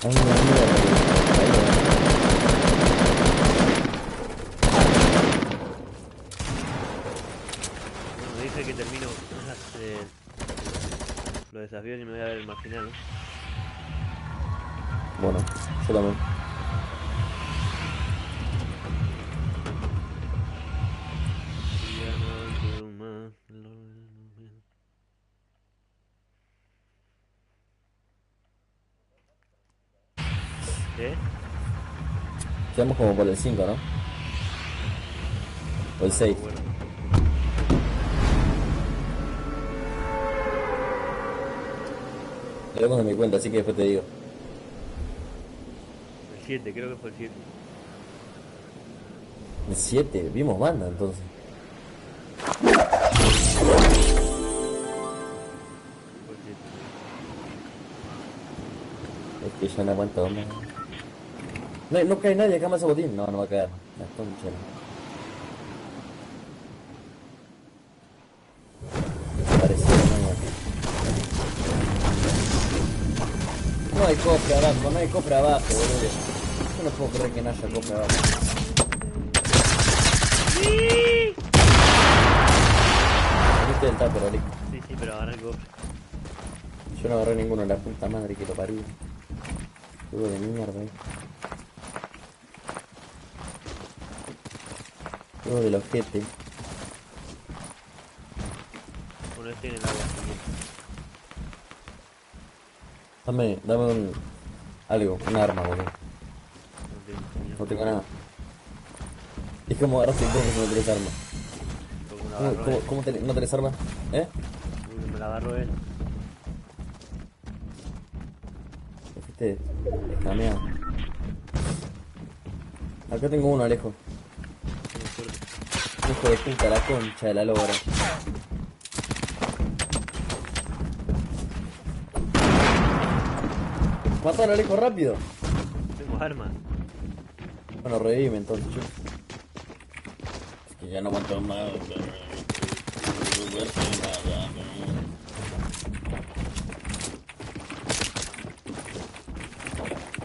Ay, no, Bueno, dice que termino los desafíos y me voy a ver el marginal, ¿no? bueno, yo también. Ya no quiero más. ¿Qué? Quedamos como por el 5, ¿no? O el 6. Bueno, Lo vemos en mi cuenta, así que después te digo. el 7, creo que fue el 7. El 7, vimos banda entonces. Fue el 7. Es que ya no aguanto más. No, no cae nadie acá más a botín. No, no va a caer. La concha. Parecía una. No hay cofre abajo, no hay cofre abajo, boludo. Yo no puedo creer que no haya cofre abajo. ¿Viste el tapo, Loli? Sí, sí, pero agarra el cofre. Yo no agarré ninguno, la puta madre que lo parió. Juego de mierda, Juego del ojete. Bueno, este en el agua. Dame algo, un arma, boludo. No tengo señal. No tengo nada. Es como agarraste el coche si no tenés arma. Porque me la ¿Cómo, agarró cómo, él. cómo no tenés arma? ¿Eh? Porque me la agarró él. Te fuiste escameado. Acá tengo uno, Alejo. Tengo suerte. Hijo de puta, la concha de la lora. Matalo, Alejo, rápido. Tengo armas. Bueno, revime entonces, yo. Es que ya no aguanto más.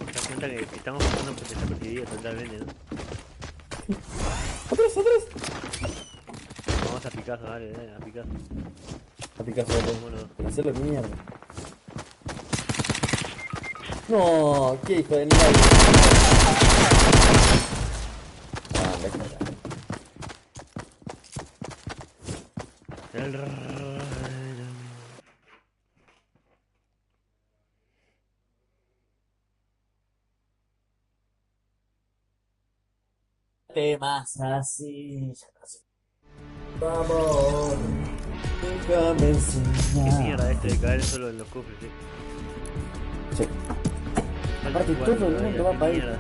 Está cuenta que estamos pasando por desapercibidos totalmente, ¿no? ¡Atrás, atrás! Vamos a Picasso, dale, a Picasso. A Picasso, loco. Vámonos. Para hacerlo mierda. No, qué hijo de mierda. Ah, déjame ya. Temas así. Vamos. Nunca me Qué enseñaste. mierda este de caer solo en los cofres, Sí. Falta Aparte, jugar todo el todavía, mundo va qué para ahí. mierda.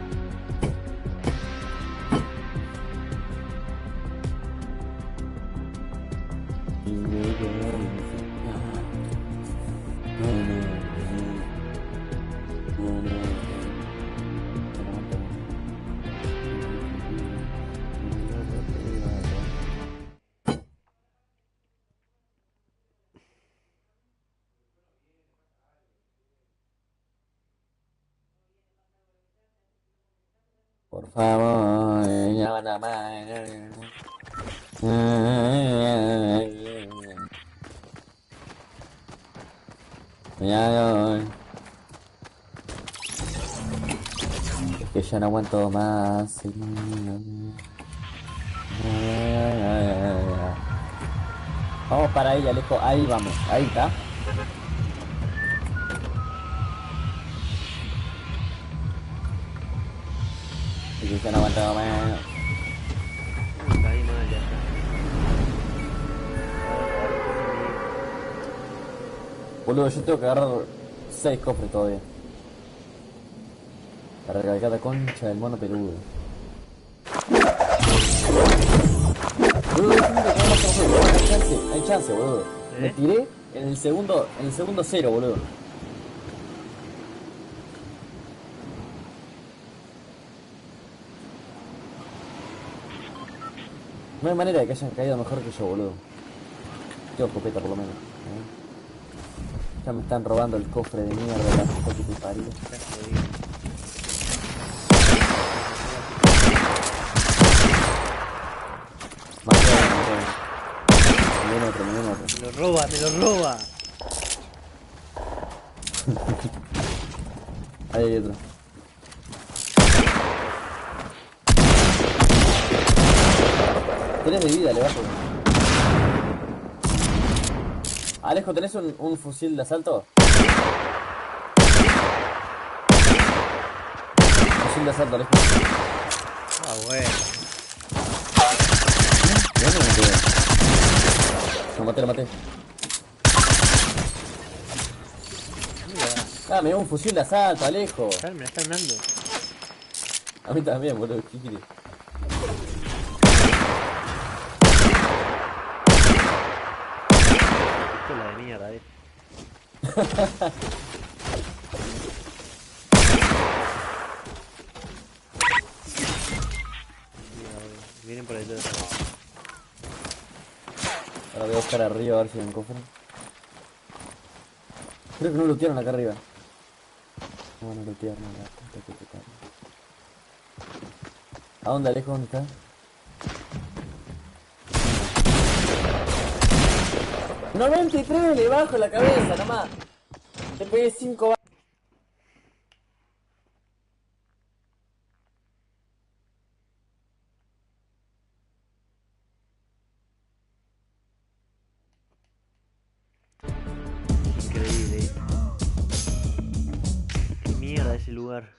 Por favor, ya nada más. Ya, es que ya no aguanto más. Vamos para ahí, Alejo. Ahí vamos. Ahí está. Es que ya no aguanto más. Caí mal, ya está. Boludo, yo tengo que agarrar 6 cofres todavía. Para recargar la concha del mono peludo. Boludo, déjame que hagamos otro juego. Hay chance, boludo. Me tiré en el segundo cero, boludo. No hay manera de que hayan caído mejor que yo, boludo. Tengo escopeta por lo menos. Ya me están robando el cofre de mierda, la puta que te parió. Está jodido. Mató. Me viene otro. Me lo roba, me lo roba. Ahí hay otro. Tenés de vida, le bajo. Alejo, ¿tenés un fusil de asalto? Fusil de asalto, Alejo. Ah, bueno. ¿De dónde me quedé? Lo maté. Ah, me dio un fusil de asalto, Alejo. Me la están dando. A mí también, boludo. ¿Qué quieres? Esto es la de mierda, Vienen por detrás. Ahora voy a buscar arriba a ver si hay un cofre. Creo que no lootearon acá arriba. No van a lootear nada. Tengo que tocar. ¿A dónde, Alejo? ¿Dónde está? ¡93! Le bajo la cabeza nomás. Te pegué 5 balas. Increíble. Qué mierda ese lugar.